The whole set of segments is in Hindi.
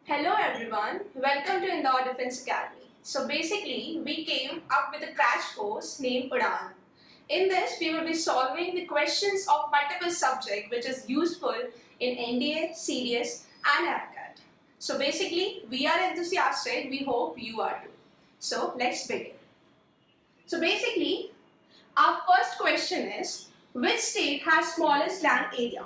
Hello everyone, welcome to Indore Defense Academy. So basically, we came up with a crash course named Udan. In this, we will be solving the questions of multiple subjects which is useful in NDA, CDS and AFCAT. So basically, we are enthusiastic, we hope you are too. So let's begin. So basically, our first question is, which state has smallest land area?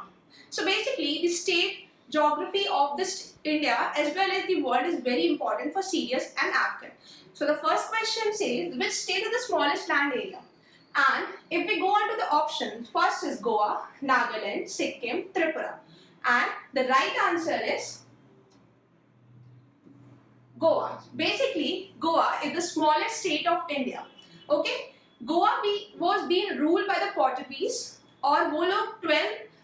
So basically, the state geography of this India as well as the world is very important for CDS and AFCAT. So the first question says, which state has the smallest land area? And if we go on to the options, first is Goa, Nagaland, Sikkim, Tripura. And the right answer is Goa. Basically, Goa is the smallest state of India. Okay, Goa भी was being ruled by the Portuguese और वो लोग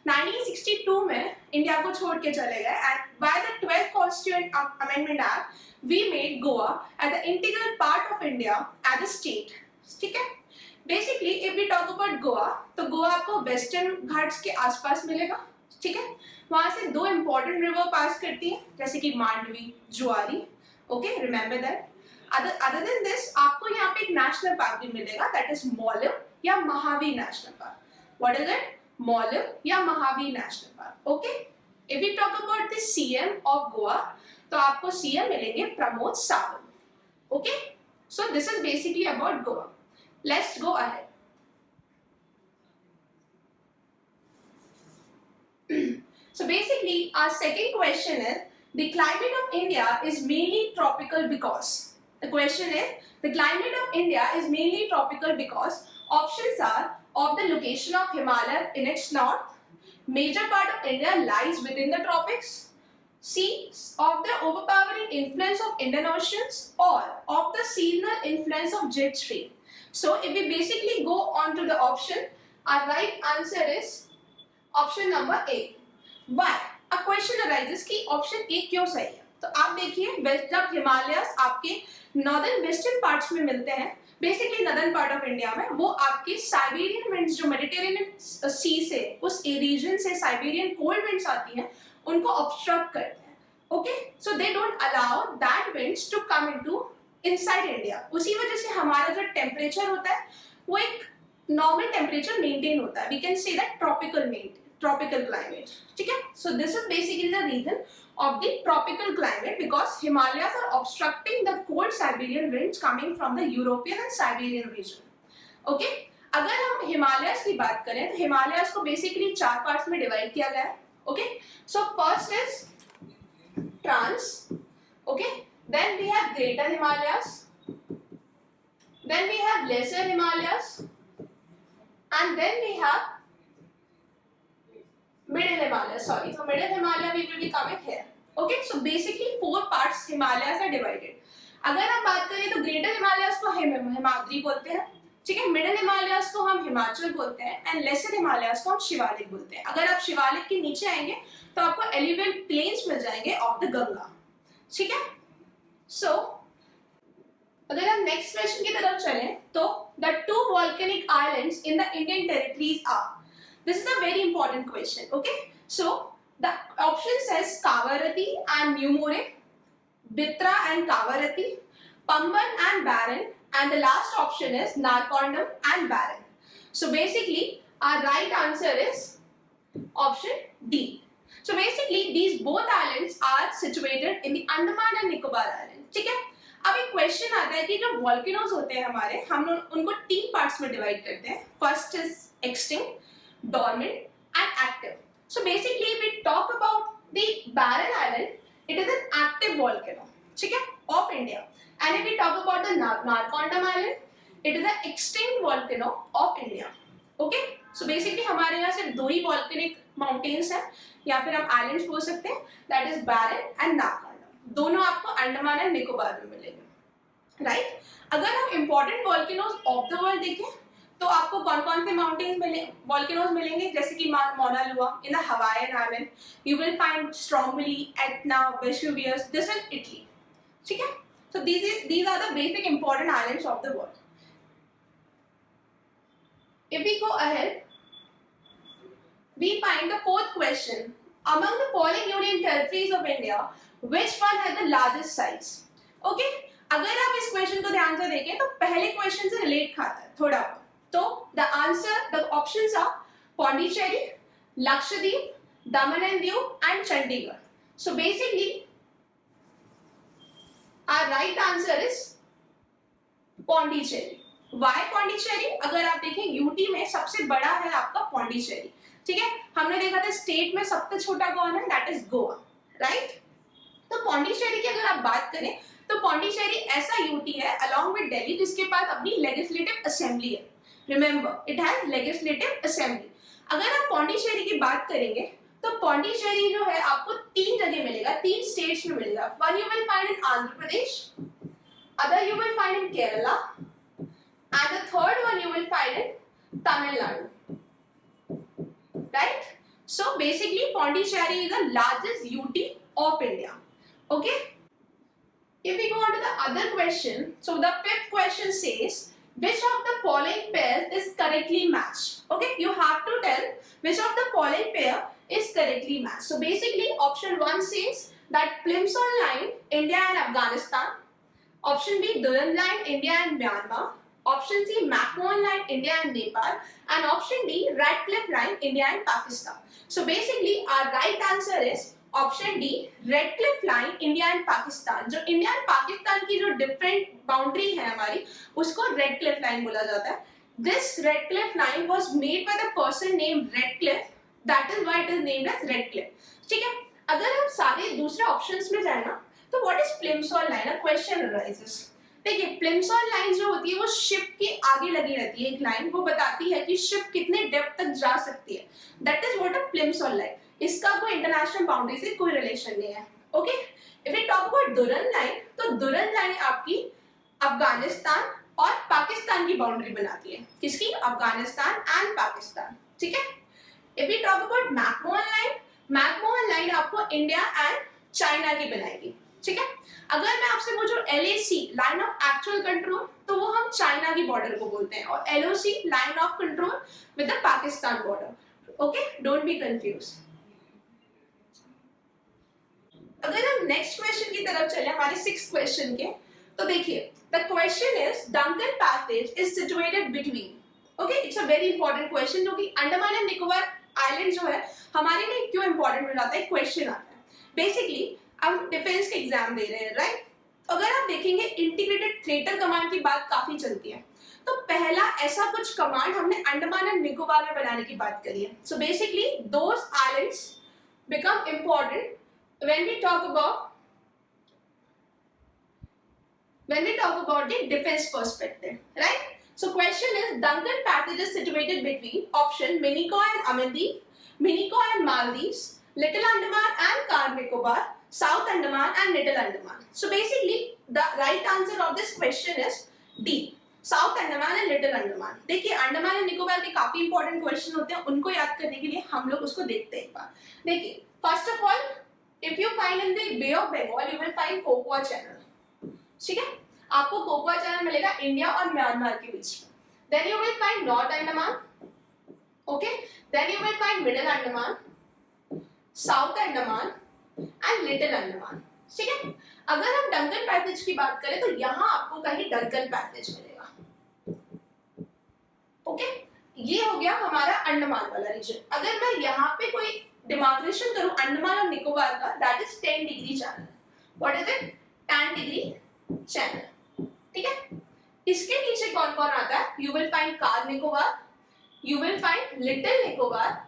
1962 में इंडिया को छोड़ के चले गए and by the 12th Constituent Amendment Act we made Goa as an integral part of India as a state. ठीक है? Basically if we talk about Goa तो गोवा आपको वेस्टर्न घाट्स के आसपास मिलेगा. ठीक है? वहाँ से दो important river पास करती है जैसे कि मांडवी, जुआरी. Okay, remember that. Other than this, आपको यहाँ पे एक नेशनल पार्क भी मिलेगा that is मौलम या Mahavir national park. What is it? मौलम या Mahavir national park. Okay? If we talk about the CM of Goa, तो आपको CM मिलेंगे Pramod Sawant. Okay? So this is basically about Goa. Let's go ahead. So basically, our second question is, the climate of India is mainly tropical because. The question is, the climate of India is mainly tropical because options are of the location of Himalaya in its north, major part of India lies within the tropics, C, of the overpowering influence of Indian Oceans, or of the seasonal influence of jet stream. So if we basically go on to the option, our right answer is option number A. Why? A question arises कि option A क्यों सही है? तो आप देखिए जब हिमालयस आपके नॉर्दर्न वेस्टर्न पार्ट्स में मिलते हैं, basically northern part of India में, वो आपके साइबेरियन विंड्स जो मेडिटेरेनियन सी से उस रीजन से साइबेरियन कोल्ड विंड्स आती हैं उनको ऑब्स्ट्रक्ट करते हैं. Okay, so they don't allow that winds to come into inside India. उसी वजह से हमारा जो टेम्परेचर होता है वो एक नॉर्मल टेम्परेचर मेंटेन होता है. We can say that tropical climate. ठीक है? So this is basically the reason of the tropical climate because Himalayas are obstructing the cold Siberian winds coming from the European and Siberian region. Okay? अगर हम हिमालयस की बात करें तो हिमालयस को बेसिकली चार पार्ट्स में डिवाइड किया गया है. Okay? So first is Trans. Okay? Then we have Greater Himalayas. Then we have Lesser Himalayas. And then we have Middle Himalaya, sorry. So Middle Himalaya we will be coming here. Okay, so basically four parts Himalayas are divided. अगर हम बात करें तो Greater Himalayas को हिमाद्री बोलते हैं. ठीक है, Middle Himalayas को हम हिमाचल बोलते हैं and Lesser Himalayas को हम शिवालिक बोलते हैं. अगर आप शिवालिक के नीचे आएंगे तो आपको एलिवेल प्लेन्स मिल जाएंगे ऑफ द गंगा. ठीक है, सो अगर हम नेक्स्ट क्वेश्चन की तरफ चलें तो the two volcanic islands in the Indian territories are. This is a very important question. Okay, so the option says Kavarati and Numure, Bitra and Kavarati, Pamban and Baran, and the last option is Narkondam and Baran. So basically, our right answer is option D. So basically, these both islands are situated in the Andaman and Nicobar Islands. ठीक है? अब एक क्वेश्चन आता है कि जो वॉल्केनोज होते हैं हमारे, हम उनको तीन पार्ट्स में डिवाइड करते हैं. First is extinct, dormant and active. So basically we talk about the Barren Island, it is an active volcano, ठीक है, of India. And if we talk about the Narkondam Island, it is an extinct volcano of India. Okay, so basically हमारे यहाँ सिर्फ दो ही volcanic mountains हैं या फिर हम islands बोल सकते हैं, that is Barren and Narkondam. दोनों आपको अंडमान एंड निकोबार में मिलेंगे, राइट? अगर हम important volcanoes of the world देखें तो आपको कौन कौन से माउंटेन्स वॉल्केनोज मिलेंगे, जैसे कि मौना लुआ in the Hawaiian island, you will find Stromboli, Etna, Vesuvius, this in Italy. ठीक है, सो these are the basic important islands of the world. If we go ahead, we find the fourth question. Among the following union territories of India, which one has the largest size. Okay, अगर आप इस क्वेश्चन को ध्यान से देखें तो पहले क्वेश्चन से रिलेट खाता है थोड़ा। तो the answer, the options are Pondicherry, Lakshadweep, Daman and Diu and Chandigarh. So basically our right answer is Pondicherry. Why Pondicherry? अगर आप देखें यूटी में सबसे बड़ा है आपका पौंडीचेरी, ठीक है। हमने देखा था स्टेट में सबसे छोटा कौन है, दैट इज गोवा, राइट। तो पौंडीचेरी की अगर आप बात करें तो पौंडीचेरी ऐसा यूटी है अलॉन्ग विद दिल्ली जिसके पास अपनी लेजिस्लेटिव असेंबली है। Remember, it has legislative assembly. अगर आप पौंडीचेरी की बात करेंगे तो पौंडीचेरी जो है आपको 3 जगह मिलेगा, 3 स्टेट्स में मिलेगा। One you will find in Andhra Pradesh, other you will find in Kerala, and the third one you will find in Tamil Nadu, right? So basically Pondicherry is the largest UT of India. Okay, if we go on to the other question, so the 5th question says which of the following pairs is correctly matched. Okay, you have to tell which of the following pair is correctly matched. So basically option 1 says that Plimsoll line India and Afghanistan, option B Durand line India and Myanmar, option C McMahon line India and Nepal, and option D Radcliffe line India and Pakistan. So basically our right answer is option D Radcliffe line India and Pakistan. जो इंडिया एंड पाकिस्तान की जो डिफरेंट बाउंड्री है हमारी, उसको Radcliffe line बोला जाता है। This Radcliffe line was made by the person named Radcliffe, that is why it is named as Radcliffe। ठीक है, अगर हम सारे दूसरे ऑप्शंस में जाए ना तो what is Plimsoll line? A question arises। देखिए प्लिमसॉल लाइन जो होती है वो शिप के आगे लगी रहती है, एक लाइन वो बताती है कि शिप कितने डेप्थ तक जा सकती है, that is what a Plimsoll line. इसका कोई इंटरनेशनल बाउंड्री से कोई रिलेशन नहीं है। Okay, if we talk about Durand line, तो दुरंद लाइन आपकी अफगानिस्तान और पाकिस्तान की बाउंड्री बनाती है। किसकी? अफगानिस्तान एंड पाकिस्तान, ठीक है। If we talk about McMahon line, McMahon line आपको इंडिया एंड चाइना की बनाएगी, ठीक है। अगर मैं आपसे पूछूं LAC line of actual control, तो वो हम चाइना की बॉर्डर को बोलते हैं, और LOC line of control with the Pakistan border. Okay, don't be confuse. अगर हम नेक्स्ट क्वेश्चन की तरफ चले, हमारे 6th क्वेश्चन के, तो देखिए the question is Duncan passage is situated between. Okay, it's a very important question, जो कि अंडमान एंड निकोबार आइलैंड जो है हमारे लिए क्यों इंपॉर्टेंट हो जाता है, क्वेश्चन आता है। बेसिकली हम डिफेंस के एग्जाम दे रहे हैं, राइट। अगर आप देखेंगे इंटीग्रेटेड थिएटर कमांड की बात काफी चलती है, तो पहला ऐसा कुछ कमांड हमने अंडमान एंड निकोबार में बनाने की बात करी है। So basically those islands become important when we talk about the defence perspective, right. So question is Duncan Passage is situated between option Minicoy and Amandeep, Minicoy and Maldives, Little Andaman and Car Nicobar, South Andaman and Little Andaman. So basically the right answer of this question is D, South Andaman and Little Andaman। देखिए अंडमान एंड निकोबार के काफी इंपॉर्टेंट क्वेश्चन होते हैं, उनको याद करने के लिए हम लोग उसको देखते हैं एक बार। देखिए first of all if you find in the bay of Bengal you will find Coco channel, ठीक है। आपको कोकोआ चैनल मिलेगा इंडिया और म्यांमार के बीच में। Then you will find North Andaman, okay, then you will find Middle Andaman, South Andaman and Little Andaman, ठीक है। अगर हम डंकन पैसेज की बात करें तो यहाँ आपको कहीं डंकन पैसेज मिलेगा, ओके। ये हो गया हमारा अंडमान वाला रीजन। अगर मैं यहाँ पे कोई डिमार्केशन करूं अंडमान और निकोबार का, that is 10 degree channel. What is it? 10 degree channel, ठीक है। इसके नीचे कौन कौन आता है? You will find car Nicobar, you will find little Nicobar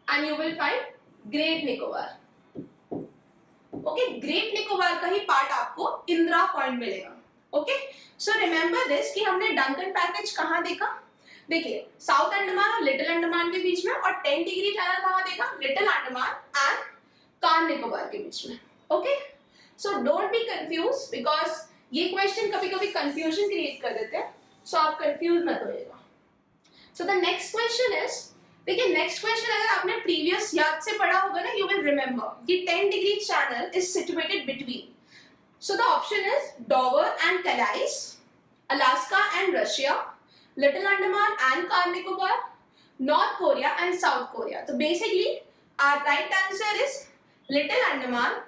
and you will find great Nicobar. Okay, great Nicobar का ही पार्ट आपको इंदिरा पॉइंट मिलेगा। ओके, सो रिमेंबर दिस कि हमने डंकन पैसेज कहाँ देखा? देखिए साउथ अंडमान और लिटिल अंडमान के बीच में, और 10 डिग्री चैनल कहाँ देखा? Little Andaman and Car Nicobar के बीच में। Okay, so don't be confuse because ये क्वेश्चन कभी कभी कंफ्यूजन क्रिएट कर देते हैं, सो आप कंफ्यूज मत होइएगा। So the next question is, देखिए नेक्स्ट क्वेश्चन अगर आपने प्रीवियस याद से पढ़ा होगा ना, यू विल रिमेंबर कि 10 degree channel is situated between, so the option is Dover and Calais, Alaska and Russia, Little Andaman and Car Nicobar, North Korea and South Korea. तो basically our right answer is Little Andaman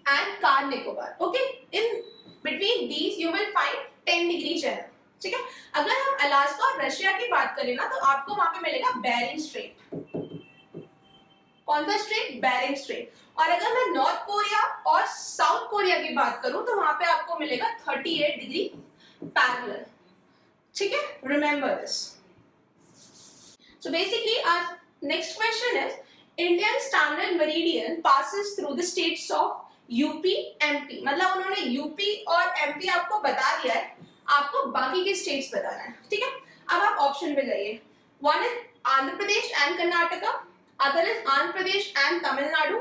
and Car Nicobar. Okay, in between these you will find 10 degree channel. ठीक है, अगर हम अलास्का और रशिया की बात करें ना तो आपको वहां पे मिलेगा बेरिंग स्ट्रेट. कौन सा स्ट्रेट? Bearing straight. और अगर मैं नॉर्थ कोरिया और साउथ कोरिया की बात करूं तो वहां पे आपको मिलेगा 38 डिग्री पैरेलल. ठीक है, remember this. So basically our next question is Indian standard meridian passes through the states of UP MP. मतलब उन्होंने यूपी और एमपी आपको बता दिया है, आपको बाकी के स्टेट्स बताना है. ठीक है, अब आप ऑप्शन पे जाइए. One is Andhra Pradesh and Karnataka, other is Andhra Pradesh and Tamil Nadu,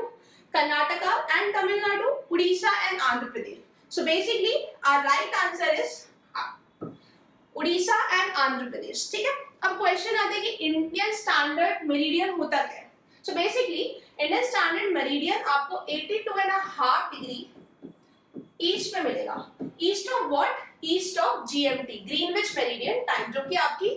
Karnataka and Tamil Nadu, Orissa and Andhra Pradesh. So basically our right answer is Orissa and Andhra Pradesh. ठीक है, अब क्वेश्चन आता है कि इंडियन स्टैंडर्ड मेरिडियन होता क्या है. So basically Indian standard meridian आपको 82.5 डिग्री ईस्ट में मिलेगा. East of what? East of GMT, Greenwich meridian time, जो कि आपकी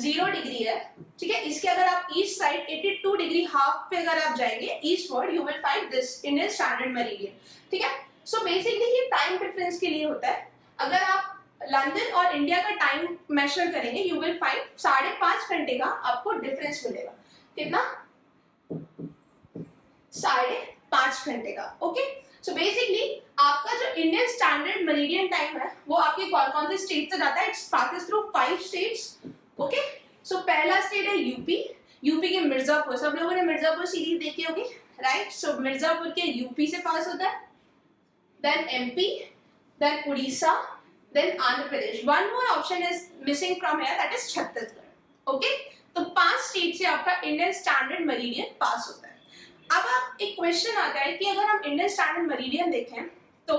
0 डिग्री है. ठीक है, इसके अगर आप ईस्ट साइड 82 डिग्री हाफ पे अगर आप जाएंगे eastward, you will find this Indian standard meridian. ठीक है, सो बेसिकली ये टाइम डिफरेंस के लिए होता है. अगर आप लंदन और इंडिया का टाइम मेजर करेंगे यू विल फाइंड 5.5 घंटे का आपको डिफरेंस मिलेगा. कितना? 5.5 घंटे का. ओके, सो बेसिकली आपका जो इंडियन स्टैंडर्ड मेरिडियन टाइम है वो आपके कौन से स्टेट से जाता है? It's passes through 5 states. Okay, so पहला स्टेट है यूपी. यूपी के मिर्जापुर, सब लोगों ने मिर्जापुर सीरीज देखी होगी, राइट? सो मिर्जापुर के यूपी से पास होता है. Then MP, then Orissa, then Andhra Pradesh. One more option is missing from here, that is Chhattisgarh. Okay, तो 5 स्टेट से आपका इंडियन स्टैंडर्ड मेरिडियन पास होता है. अब आप एक क्वेश्चन आता है कि अगर हम इंडियन स्टैंडर्ड मेरिडियन देखें तो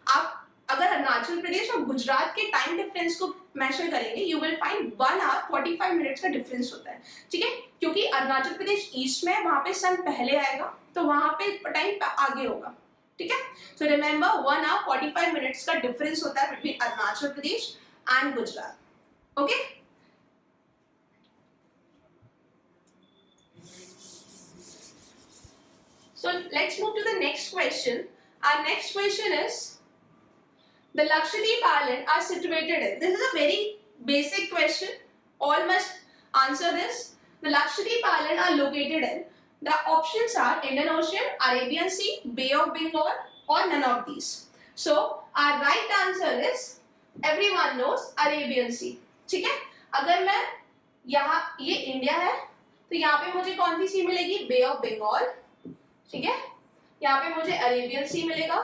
आप अगर अरुणाचल प्रदेश और गुजरात के टाइम डिफरेंस को मेजर करेंगे you will find 1 hour 45 minutes का डिफरेंस होता है. ठीक है, क्योंकि अरुणाचल प्रदेश ईस्ट में है, वहां पे सन पहले आएगा तो वहां पे टाइम आगे होगा. ठीक है, सो रिमेंबर 1 आवर 45 मिनट्स का डिफरेंस होता है between Arunachal Pradesh and Gujarat. Okay, so let's move to the next question. Our next question is the Lakshadweep Islands are situated in. This is a very basic question. All must answer this. The Lakshadweep Islands are located in. The options are Indian Ocean, Arabian Sea, Bay of Bengal, or none of these. So our right answer is everyone knows Arabian Sea. ठीक है, अगर मैं यहाँ ये इंडिया है तो यहाँ पे मुझे कौन सी सी मिलेगी? बे ऑफ बंगाल. ठीक है, यहाँ पे मुझे अरेबियन सी मिलेगा,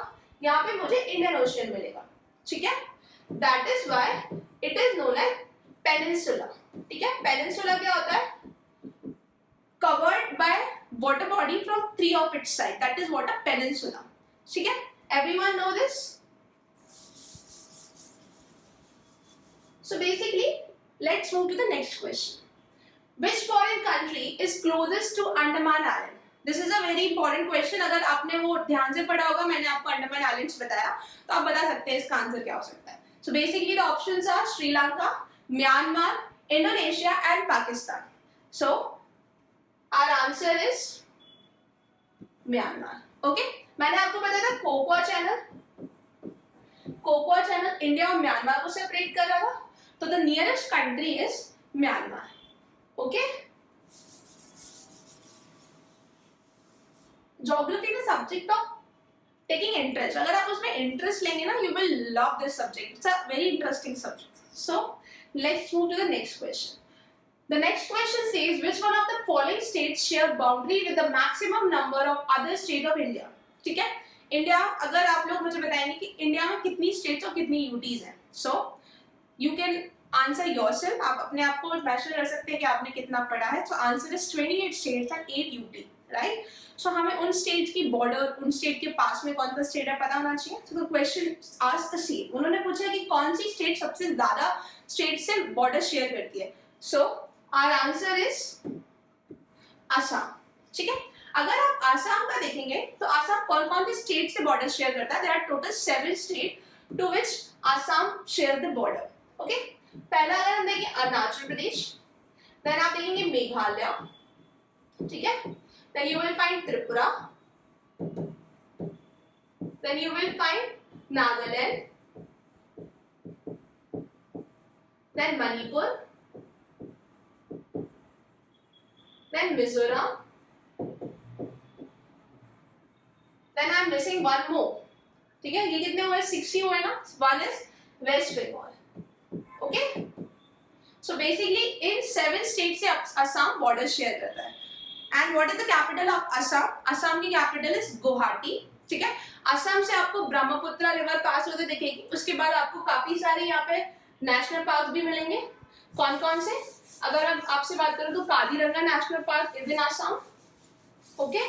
यहाँ पे मुझे इंडियन ओशियन मिलेगा. ठीक है, that is why it is known as peninsula. ठीक है, पेनिनसुला क्या होता है? Covered by water body from 3 of its side, that is what a peninsula. ठीक है, everyone know this. So basically let's move to the next question. Which foreign country is closest to Andaman Island? This is a very important question. अगर आपने वो ध्यान से पढ़ा होगा, मैंने आपको अंडमान आइलैंड्स बताया, तो आप बता सकते हैं इसका आंसर क्या हो सकता है. So basically the options are Sri Lanka, Myanmar, Indonesia and Pakistan. So our answer is Myanmar. Okay, मैंने आपको बताया था कोकोआ चैनल इंडिया और म्यांमार को सेपरेट कर रहा था, तो the nearest country is Myanmar. Okay, geography का सब्जेक्ट ऑफ टेकिंग इंटरेस्ट, अगर आप उसमें इंटरेस्ट लेंगे ना you will love this subject. It's a very interesting subject. So let's move to the next question. The next question says which one of the following states share boundary with the maximum number of other state of India. ठीक है, इंडिया, अगर आप लोग मुझे बताएंगे कि इंडिया में कितनी स्टेट्स और कितनी यूटीज हैं, so you can answer yourself. आप अपने आप को मेजर कर सकते हैं कि आपने कितना पढ़ा है. So answer is 28 states and 8 UT, right? So हमें उन स्टेट की बॉर्डर, उन स्टेट के पास में कौन सा स्टेट है पता होना चाहिए. So the question asked the same. उन्होंने पूछा कि कौन सी स्टेट सबसे ज्यादा स्टेट से बॉर्डर शेयर करती है. So our answer is Assam. ठीक है, अगर आप आसाम का देखेंगे तो आसाम कौन कौन से स्टेट से बॉर्डर शेयर करता है? There are total 7 state to which Assam share the border. Okay, पहला अगर हम देखें अरुणाचल प्रदेश, देन आप देखेंगे मेघालय. ठीक है, then you will find Tripura, then you will find Nagaland, then Manipur, then Mizoram, then I am missing one more. ठीक है, ये कितने हुए? 6 ही हुए ना. One is West Bengal. Okay. So basically in 7 states से Assam border share करता है. And what is the capital of Assam? Assam की capital is Guwahati. ठीक है. असम से आपको ब्रह्मपुत्र रिवर पास होते दिखेगी. उसके बाद आपको काफी सारे यहाँ पे नेशनल पार्क भी मिलेंगे. कौन कौन से? अगर हम आपसे बात करूं तो Kaziranga national park is in Assam. Okay.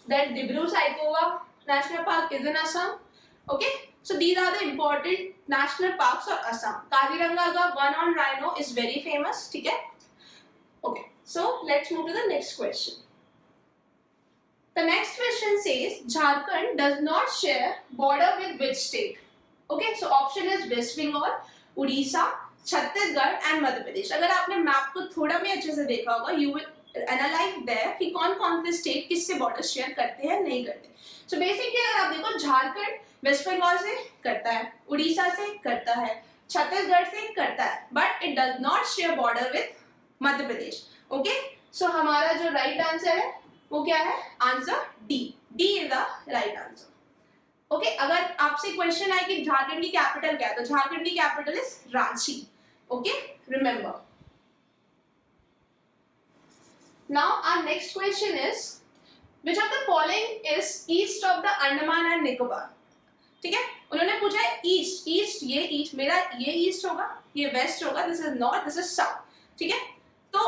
Then Dibru Saikova National Park is in Assam. Okay. So these are the important national parks of Assam. Kaziranga ka one on rhino is very famous. ठीक है. Okay. So let's move to the next question. The next question says Jharkhand does not share border with which state? Okay. So option is West Bengal, Odisha, Chhattisgarh and Madhya Pradesh. अगर आपने मैप को थोड़ा भी अच्छे से देखा होगा, यू विल एनालाइज देयर कि कौन कौन से स्टेट किससे बॉर्डर शेयर करते हैं, नहीं करते. सो बेसिकली अगर आप देखो, झारखंड वेस्ट बंगाल से करता है, उड़ीसा से करता है, छत्तीसगढ़ से करता है, but it does not share border with Madhya Pradesh. Okay. So हमारा जो राइट आंसर है वो क्या है? Answer D. D is the right answer. Okay. अगर आपसे क्वेश्चन आए कि झारखंड की कैपिटल क्या है, तो झारखंड की capital is Ranchi. Okay, remember. Now our next question is, which of the following is east of the Andaman and Nicobar? ठीक है. उन्होंने पूछा है ईस्ट. ईस्ट, ये ईस्ट मेरा, ये ईस्ट होगा, ये वेस्ट होगा, this is north, this is south. ठीक है. तो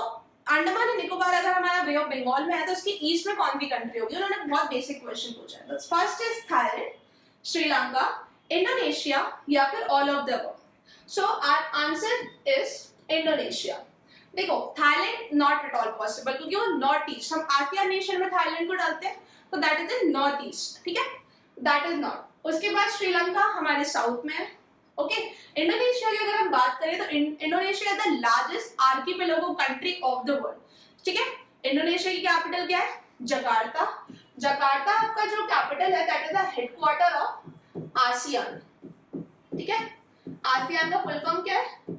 अंडमान एंड निकोबार अगर हमारा बे ऑफ बंगाल में है तो उसकी ईस्ट में कौन सी कंट्री होगी? उन्होंने बहुत बेसिक क्वेश्चन पूछा है. First is Thailand, Sri Lanka, Indonesia या फिर all of the above. So our answer is Indonesia. देखो, Thailand not at all possible, क्योंकि वो नॉर्थ ईस्ट, हम आसियान नेशन में थाईलैंड को डालते हैं, तो that is in north east. ठीक है, दैट इज नॉट. उसके बाद श्रीलंका हमारे साउथ में है. ओके. इंडोनेशिया की अगर हम बात करें तो Indonesia is the largest archipelago country of the world. ठीक है. इंडोनेशिया की कैपिटल क्या है? जकार्ता. जकार्ता आपका जो कैपिटल है, that is the headquarter of ASEAN. ठीक है. आसियान का फुल फॉर्म क्या है?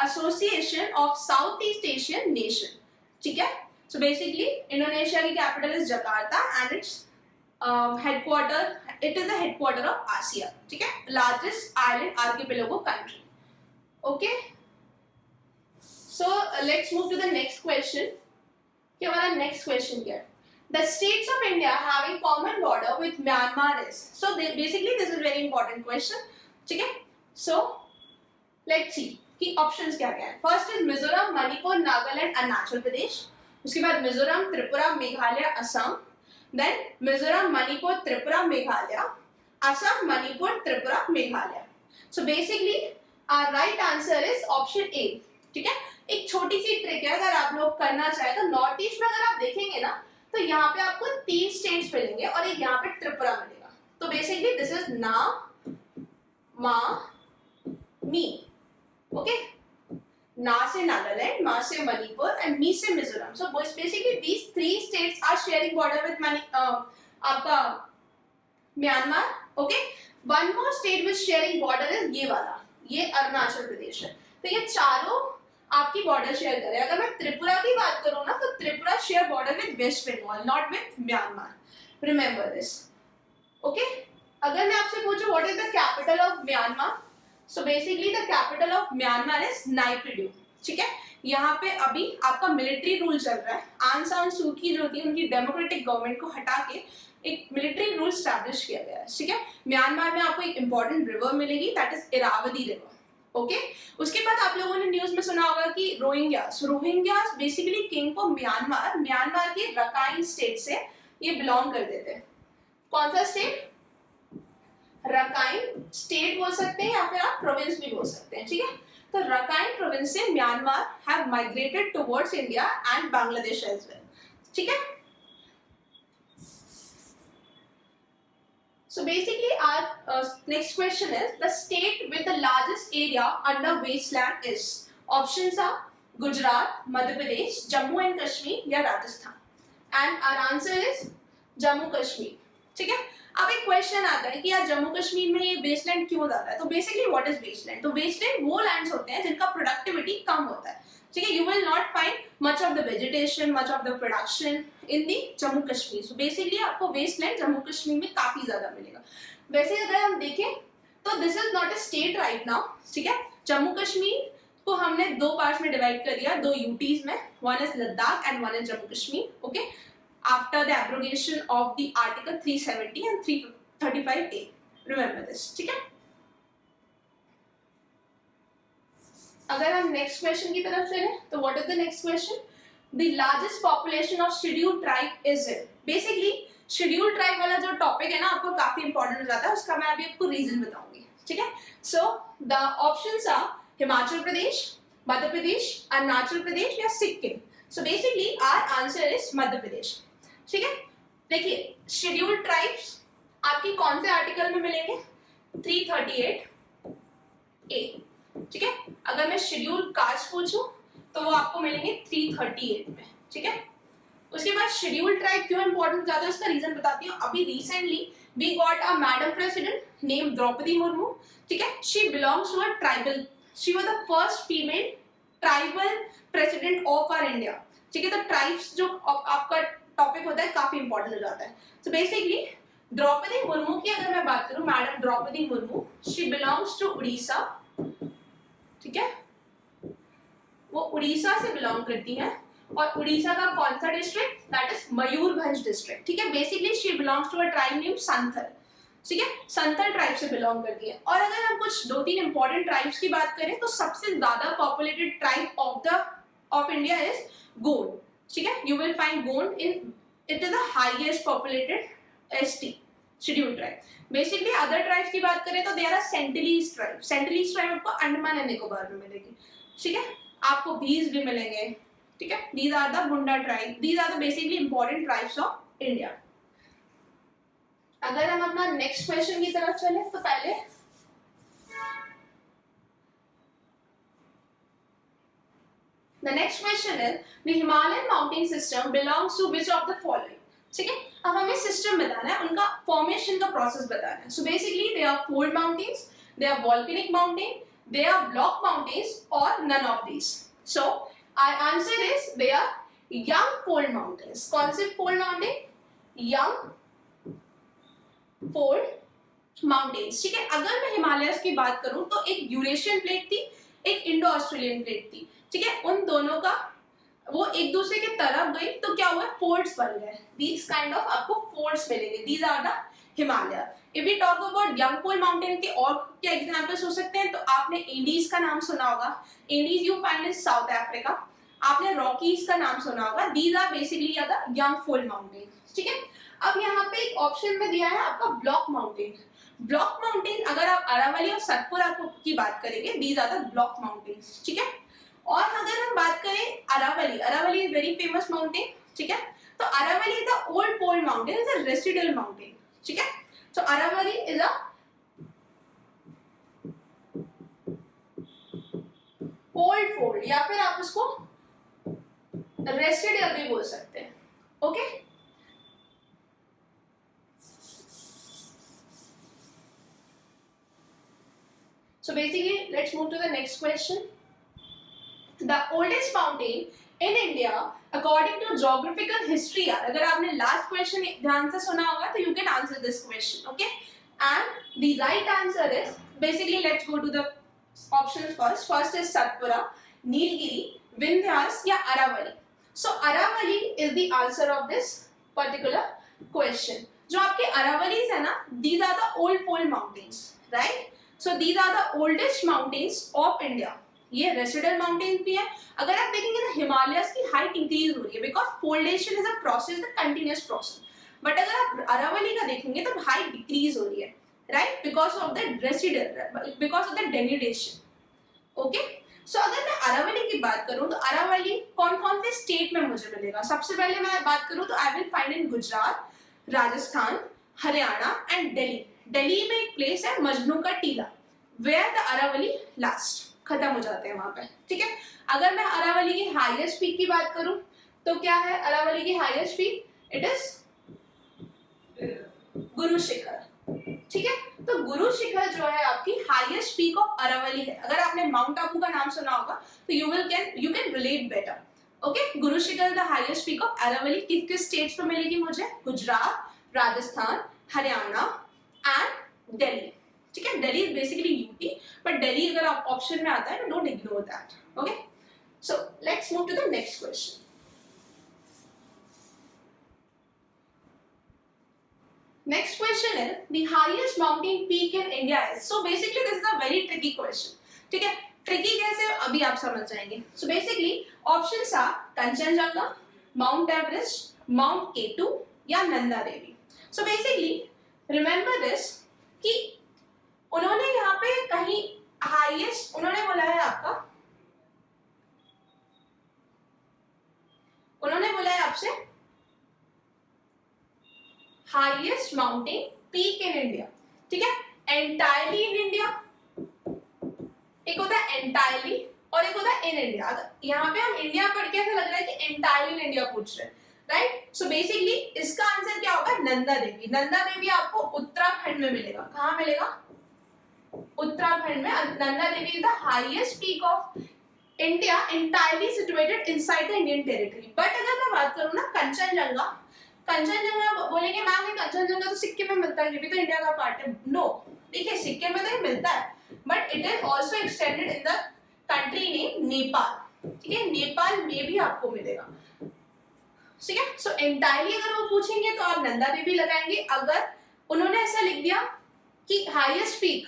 Association of South East Asian nation. ठीक है. सो बेसिकली इंडोनेशिया की capital is Jakarta and its headquarter, it is the headquarter of ASEAN. ठीक है. Largest island archipelago country. Okay. So let's move to the next question. कि हमारा नेक्स्ट क्वेश्चन क्या है? The states of India having common border with Myanmar is. So basically this is very important question. ठीक है. So let's see कि ऑप्शंस क्या क्या है. First is Mizoram, Manipur, Nagaland, Arunachal Pradesh. उसके बाद Mizoram, Tripura, Meghalaya, Assam. Then Mizoram, Manipur, Tripura, Meghalaya, Assam, Manipur, Tripura, Meghalaya. So basically our right answer is option A. ठीक है. एक छोटी सी ट्रिक है, अगर आप लोग करना चाहे तो नॉर्थ ईस्ट में अगर आप देखेंगे ना, तो यहाँ पे आपको 3 स्टेट्स मिलेंगे और एक यहाँ पे त्रिपुरा मिलेगा. तो बेसिकली दिस इज ना, मा, मी. ओके. ना से नागालैंड, मा से मणिपुर एंड मी से Mizoram. So basically these 3 states are sharing border with आपका Myanmar. Okay. One more state with sharing border is ये वाला, ये अरुणाचल प्रदेश है. तो ये चारों आपकी बॉर्डर शेयर कर रहे हैं. अगर मैं त्रिपुरा की बात करूं ना, तो Tripura share border with West Bengal, not with Myanmar. Remember this. Okay. अगर मैं आपसे पूछूं what is the capital of Myanmar, so basically the capital of Myanmar is Naypyidaw. ठीक है. यहाँ पे अभी आपका मिलिट्री रूल चल रहा है. आंग सान सू की जो थी, उनकी डेमोक्रेटिक गवर्नमेंट को हटा के एक मिलिट्री रूल स्टैब्लिश किया गया है. ठीक है. म्यांमार में आपको एक इंपॉर्टेंट रिवर मिलेगी, that is Irrawaddy river. Okay. उसके बाद आप लोगों ने न्यूज में सुना होगा कि रोहिंग्यास बेसिकली केम को म्यांमार के रकाइन स्टेट से ये बिलोंग करते थे. कौन सा स्टेट? रकाइन स्टेट बोल सकते हैं या फिर आप प्रोविंस भी बोल सकते हैं. ठीक है. तो रकाइन प्रोविंस से Myanmar have migrated towards India and Bangladesh as well. ठीक है. So basically our next question is the state with the largest area under wasteland is. Options are Gujarat, Madhya Pradesh, Jammu and Kashmir या Rajasthan. And our answer is Jammu Kashmir. ठीक है। अब एक क्वेश्चन आता है कि यार जम्मू कश्मीर में ये वेस्टलैंड क्यों ज्यादा है, तो बेसिकली व्हाट इज वेस्टलैंड? तो वेस्टलैंड वो लैंड्स होते हैं जिनका प्रोडक्टिविटी कम होता है, ठीक है। You will not find much of the vegetation, much of the production in the Jammu Kashmir. So basically आपको वेस्टलैंड जम्मू कश्मीर में काफी ज्यादा मिलेगा। वैसे अगर हम देखें तो this is not a state right now, ठीक है। जम्मू कश्मीर को हमने दो पार्ट्स में डिवाइड कर दिया, दो यूटीज में, one is Ladakh and one is Jammu Kashmir, okay, after the abrogation of the article 370 and 335A, remember this, ठीक है। अगर हम नेक्स्ट क्वेश्चन की तरफ चले तो what is the next question? The largest population of scheduled tribe is in. Basically scheduled tribe वाला जो टॉपिक है ना आपको काफी इंपॉर्टेंट हो जाता है, उसका मैं अभी आपको रीजन बताऊंगी, ठीक है। So the options are Himachal Pradesh, Madhya Pradesh, Arunachal Pradesh या Sikkim. So basically our answer is Madhya Pradesh, ठीक है। देखिए शेड्यूल्ड ट्राइब्स आपकी कौन से आर्टिकल में मिलेंगे? 338A, ठीक है। अगर मैं शेड्यूल्ड कास्ट पूछूं तो वो आपको मिलेंगे 338 में, ठीक है। उसके बाद शेड्यूल्ड ट्राइब क्यों इंपॉर्टेंट ज्यादा है उसका रीजन बताती हूँ। अभी recently we got a madam president name Draupadi Murmu, ठीक है। She belongs to a tribal, she was the first female tribal president of our India, ठीक है। तो ट्राइब्स जो आपका टॉपिक होता है काफी इंपॉर्टेंट हो जाता है। तो बेसिकली द्रौपदी मुर्मू की अगर मैं बात करूं, madam Draupadi Murmu, she belongs to Orissa, ठीक है। वो उड़ीसा से बिलोंग करती हैं और उड़ीसा का कौन सा district? That is Mayurbhanj district, ठीक है। Basically she belongs to a tribe name Santhal, ठीक है। संथल ट्राइब से बिलोंग करती है। और अगर हम कुछ दो तीन इंपॉर्टेंट ट्राइब्स की बात करें तो सबसे ज्यादा populated tribe of India is Gond, ठीक है। You will find Gond in, it is the highest populated ST scheduled tribe. Basically other tribes की बात करें तो देयर आर सेंटिलीज ट्राइब। सेंटिलीज ट्राइब आपको अंडमान एंड निकोबार में मिलेगी, ठीक है। आपको भीज भी मिलेंगे, ठीक है। These are the Munda tribe, these are the basically important tribes of India. अगर हम अपना नेक्स्ट क्वेश्चन की तरफ चले तो पहले the next question is the Himalayan mountain system belongs to which of the following, ठीक है। अब हमें सिस्टम बताना है, उनका फॉर्मेशन का प्रोसेस बताना है। So basically they are fold mountains, they are volcanic mountain, they are block mountains और none of these. So our answer is they are young fold mountains. कौन से fold mountain? Young fold mountains, ठीक है। अगर मैं हिमालयस की बात करूं तो एक यूरेशियन प्लेट थी, एक इंडो ऑस्ट्रेलियन प्लेट थी, ठीक है। उन दोनों का वो एक दूसरे के तरफ गई तो क्या हुआ? फोल्ड्स बन गए। दीज काइंड ऑफ आपको फोल्ड्स मिलेंगे, these are the Himalaya. If we talk about young fold mountain के और क्या एग्जांपल्स हो सकते हैं तो आपने एंडीज का नाम सुना होगा, Andes you find in South Africa. आपने रॉकीज का नाम सुना होगा, these are basically the young fold mountain, ठीक है। अब यहाँ पे एक ऑप्शन में दिया है आपका ब्लॉक माउंटेन। ब्लॉक माउंटेन अगर आप अरावली और सतपुरा की बात करेंगे, these are the block mountain, ठीक है। और अगर हम बात करें Aravalli, Aravalli is very famous mountain, ठीक है। तो Aravalli is a old fold mountain, is a residual mountain, ठीक है। तो Aravalli is a old fold या फिर आप उसको रेसिडुअल भी बोल सकते हैं, okay. So basically, let's move to the next question. The oldest mountain in India, according to geographical history, अगर आपने last question ध्यान से सुना होगा तो you can answer this question, okay? And the right answer is basically, let's go to the options first. First is Satpura, Nilgiri, Vindhyas या Aravali. So Aravali is the answer of this particular question. जो आपके Aravalis है ना, these are the old fold mountains, right? So these are the oldest mountains of India. ये रेसिडुअल माउंटेन भी है। अगर आप देखेंगे ना हिमालयस की हाइट इंक्रीज हो रही है because foldation is a process, the continuous process. But अगर आप अरावली का देखेंगे तो हाइट डिक्रीज हो रही है, right, because of the residual, because of the denudation, okay. So अगर मैं अरावली की बात करूं तो अरावली कौन कौन से स्टेट में मुझे मिलेगा? सबसे पहले मैं बात करूं तो I will find in Gujarat, Rajasthan, Haryana and Delhi. Delhi में एक प्लेस है मजनू का टीला, वेयर द अरावली लास्ट, खत्म हो जाते हैं वहां पे, ठीक है। अगर मैं अरावली की हाईएस्ट पीक की बात करूं तो क्या है अरावली की highest peak? It is Guru Shikhar, ठीक है। तो गुरु शिखर जो है आपकी हाईएस्ट पीक ऑफ अरावली है। अगर आपने माउंट आबू का नाम सुना होगा तो you can relate better. Okay, Guru Shikhar the highest peak of Aravalli किस किस स्टेट्स पे मिलेगी मुझे? गुजरात, राजस्थान, हरियाणा एंड दिल्ली, ठीक है। Delhi is basically UP, but Delhi अगर आप ऑप्शन में आता है तो don't ignore that. Okay, so let's move to the next question. Next question is the highest mountain peak in India is. So basically this is a very tricky question. ठीक है, tricky कैसे अभी आप समझ जाएंगे। So basically options are Kanchenjunga, Mount Everest, Mount K2 या Nanda Devi. So basically remember this कि उन्होंने यहाँ पे कहीं highest उन्होंने बोला है आपका, उन्होंने बोला है आपसे highest mountain peak in India, ठीक है, एंटायरली इन इंडिया। एक होता है एंटायरली और एक होता है इन इंडिया। यहाँ पे हम इंडिया पढ़ के ऐसा लग रहा है कि एंटायरली इन इंडिया पूछ रहे हैं, राइट। सो बेसिकली इसका आंसर क्या होगा? नंदा देवी। नंदा देवी आपको उत्तराखंड में मिलेगा। कहाँ मिलेगा? उत्तराखंड में। Nanda Devi is the highest peak of India, entirely situated inside the Indian territory. But अगर मैं बात करूँ ना कंचनजंगा, कंचनजंगा बोलेंगे मैम ये कंचनजंगा तो सिक्किम में मिलता है, ये भी तो इंडिया का पार्ट है। नो, देखिए सिक्किम में तो मिलता है, but it is also extended in the country name Nepal, ठीक है। नेपाल में भी आपको मिलेगा, ठीक है। सो एंटायरली अगर वो पूछेंगे तो आप नंदा देवी लगाएंगे। अगर उन्होंने ऐसा लिख दिया कि हाईएस्ट पीक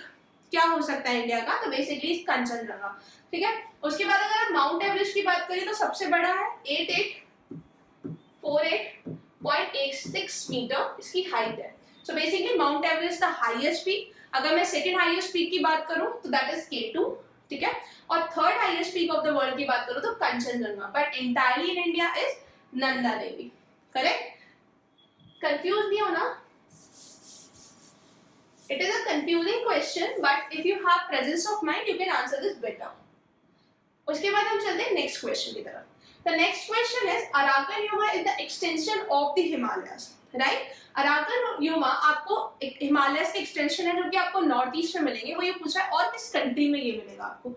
क्या हो सकता है इंडिया का, तो बेसिकली कंचनजंगा, ठीक है। उसके बाद अगर आप माउंट एवरेस्ट की बात करें तो सबसे बड़ा है 8848.86 मीटर इसकी हाइट है। So basically mount Everest the highest peak. अगर मैं सेकंड हाईएस्ट पीक की बात करूं तो दैट इज K2, ठीक है। और third highest peak of the world की बात करूं तो Kanchenjunga, but entirely in India is Nanda Devi, correct. Confuse नहीं होना, it is a confusing question but if you have presence of mind you can answer this better। उसके बाद हम चलते हैं नेक्स्ट क्वेश्चन की तरफ। The next question is Arakan Yuma is the extension of the Himalayas, right? Arakan Yuma आपको हिमालयस के एक्सटेंशन है जो कि आपको नॉर्थ ईस्ट में मिलेंगे। वो ये पूछ रहा है और किस कंट्री में ये मिलेगा आपको।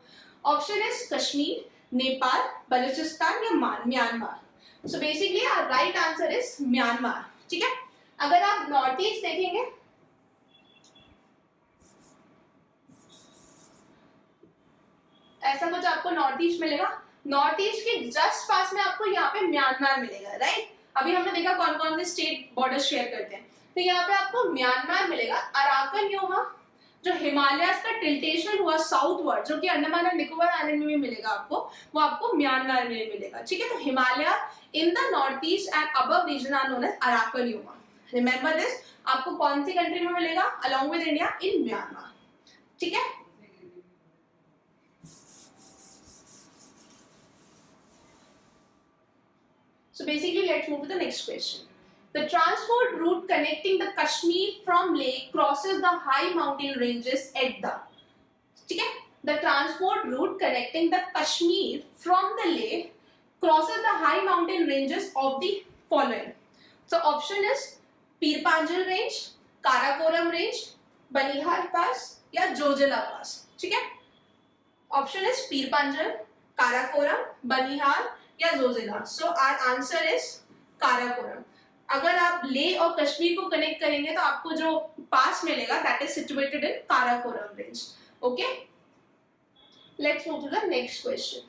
ऑप्शन इज कश्मीर, नेपाल, बलूचिस्तान या Myanmar. So basically our right answer is Myanmar, ठीक है। अगर आप नॉर्थ ईस्ट देखेंगे ऐसा कुछ आपको नॉर्थ ईस्ट मिलेगा। नॉर्थ ईस्ट के जस्ट पास में आपको यहाँ पे म्यांमार मिलेगा, राइट। अभी हमने देखा कौन कौन से स्टेट बॉर्डर शेयर करते हैं, तो यहाँ पे आपको म्यांमार मिलेगा। अराकन योमा जो हिमालयस का टिल्टेशन हुआ साउथवर्ड जो कि अंडमान एंड निकोबार आइलैंड में भी मिलेगा आपको, वो आपको म्यांमार में मिलेगा, ठीक है। तो Himalaya in the north east and above region are known as Arakan Yoma. Remember this, आपको कौन सी कंट्री में मिलेगा along with India? In Myanmar, ठीक है। So basically, let's move to the next question. The transport route connecting the Kashmir from Leh crosses the high mountain ranges at the, ठीक है। The transport route connecting the Kashmir from the Leh crosses the high mountain ranges of the following. So option is Pir Panjal Range, Karakoram Range, Banihar Pass या Zojila Pass, ठीक है। Option is Pir Panjal, Karakoram, Banihar या जोजिला। So our answer is Karakoram. अगर आप ले और कश्मीर को कनेक्ट करेंगे तो आपको जो पास मिलेगा that is situated in Karakoram range, okay. Let's move to the next question.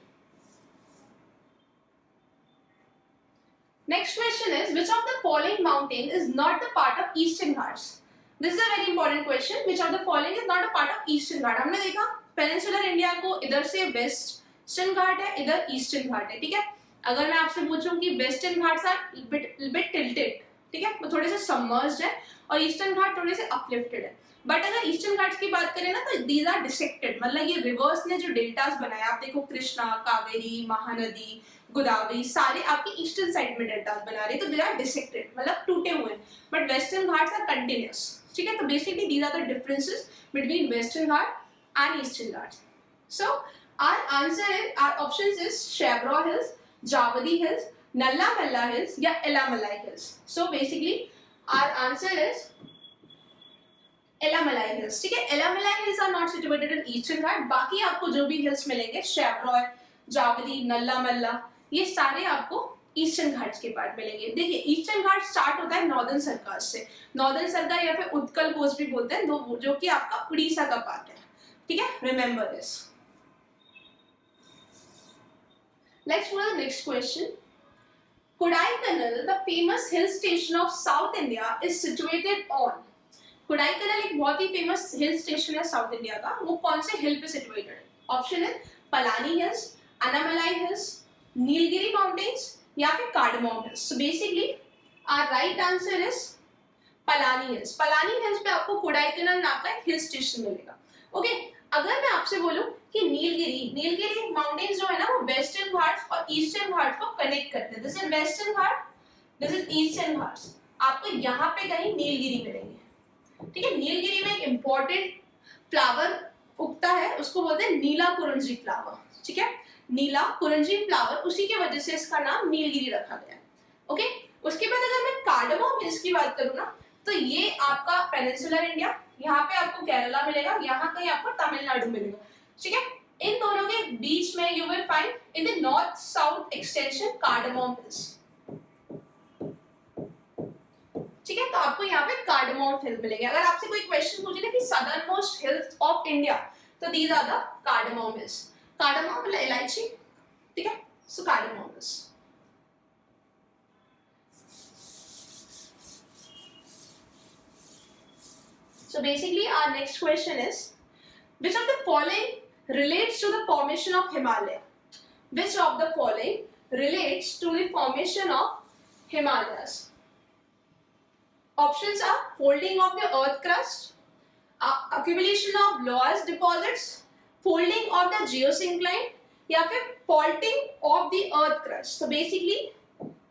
Next question is which of the following mountain is not the part of Eastern Ghats. This is a very important question. Which of the following is not a part of Eastern Ghat. हमने देखा पेनिनसुलर इंडिया को इधर से वेस्टर्न घाट है, इधर ईस्टर्न घाट है, ठीक है। अगर मैं आपसे पूछूं कि Western Ghats are bit tilted, ठीक है, वो थोड़े से सबमर्ज्ड है और ईस्टर्न घाट थोड़े से अपलिफ्टेड है। बट अगर ईस्टर्न घाट्स की बात करें ना तो दीज आर डिसेक्टेड, मतलब ये रिवर्स ने जो डेल्टास बनाया, आप देखो कृष्णा, कावेरी, महानदी, गोदावरी सारे आपके ईस्टर्न साइड में डेल्टास बना रहे, तो दे आर डिसेक्टेड, मतलब टूटे हुए। But Western Ghats are continuous, ठीक है। तो basically these are the differences between Western Ghat and Eastern Ghats. So our answer is, our options is Shevaroy Hills, Javadi Hills, Nalla Malla Hills या Ellamalai Hills. So basically our answer is Elamalai Hills, ठीक है। Elamalai Hills are not situated in Eastern Ghat, बाकी आपको जो भी हिल्स मिलेंगे शेवरॉय, जावली, नल्ला मल्ला, ये सारे आपको ईस्टर्न घाट्स के पार्ट मिलेंगे। देखिए ईस्टर्न घाट स्टार्ट होता है नॉर्दर्न सरकार से, नॉर्दर्न सरकार या फिर उत्कल कोस्ट भी बोलते हैं, जो कि आपका उड़ीसा का पार्ट है, ठीक है, remember this. Let's move to the next question. Kodaikanal, the famous hill station of South India, is situated on। Kodaikanal एक बहुत ही फेमस हिल स्टेशन है साउथ इंडिया का, वो कौन से हिल पे सिचुएटेड है? ऑप्शन है Palani hills, Anamalai hills, Nilgiri mountains या फिर cardamom hills. So basically our right answer is Palani hills. Palani hills पे आपको कोडाईकनाल नाम का हिल स्टेशन मिलेगा। ओके, अगर मैं आपसे बोलूं कि नीलगिरी माउंटेन्स जो है ना, वो वेस्टर्न घाट्स और ईस्टर्न घाट्स को कनेक्ट करते हैं। This is western Ghat, this is eastern Ghats. आपको यहाँ पे कहीं नीलगिरी मिलेंगे, ठीक है। नीलगिरी में एक इंपॉर्टेंट फ्लावर उगता है, उसको बोलते हैं नीला कुरंजी फ्लावर, ठीक है, नीला कुरंजी फ्लावर, उसी की वजह से इसका नाम नीलगिरी रखा गया है। ओके, उसके बाद अगर मैं कार्डमम हिल्स की बात करूँ ना, तो ये आपका पेनिनसुलर इंडिया, यहाँ पे आपको केरला मिलेगा, यहाँ कहीं आपको तमिलनाडु मिलेगा, ठीक है। इन दोनों के बीच में you will find in the north south extension cardamom hills, ठीक है। तो आपको यहाँ पे कार्डमम हिल मिलेंगे। अगर आपसे कोई क्वेश्चन पूछे ना कि southernmost hills of India, तो these are the Cardamom Hills. Cardamom मतलब इलायची, ठीक है, so Cardamom Hills. So basically our next question is, which of the following relates to the formation of Himalaya? Which of the following relates to the formation of Himalayas? Options are folding of the earth crust, accumulation of loess deposits, folding of the geosyncline, या फिर faulting of the earth crust. So basically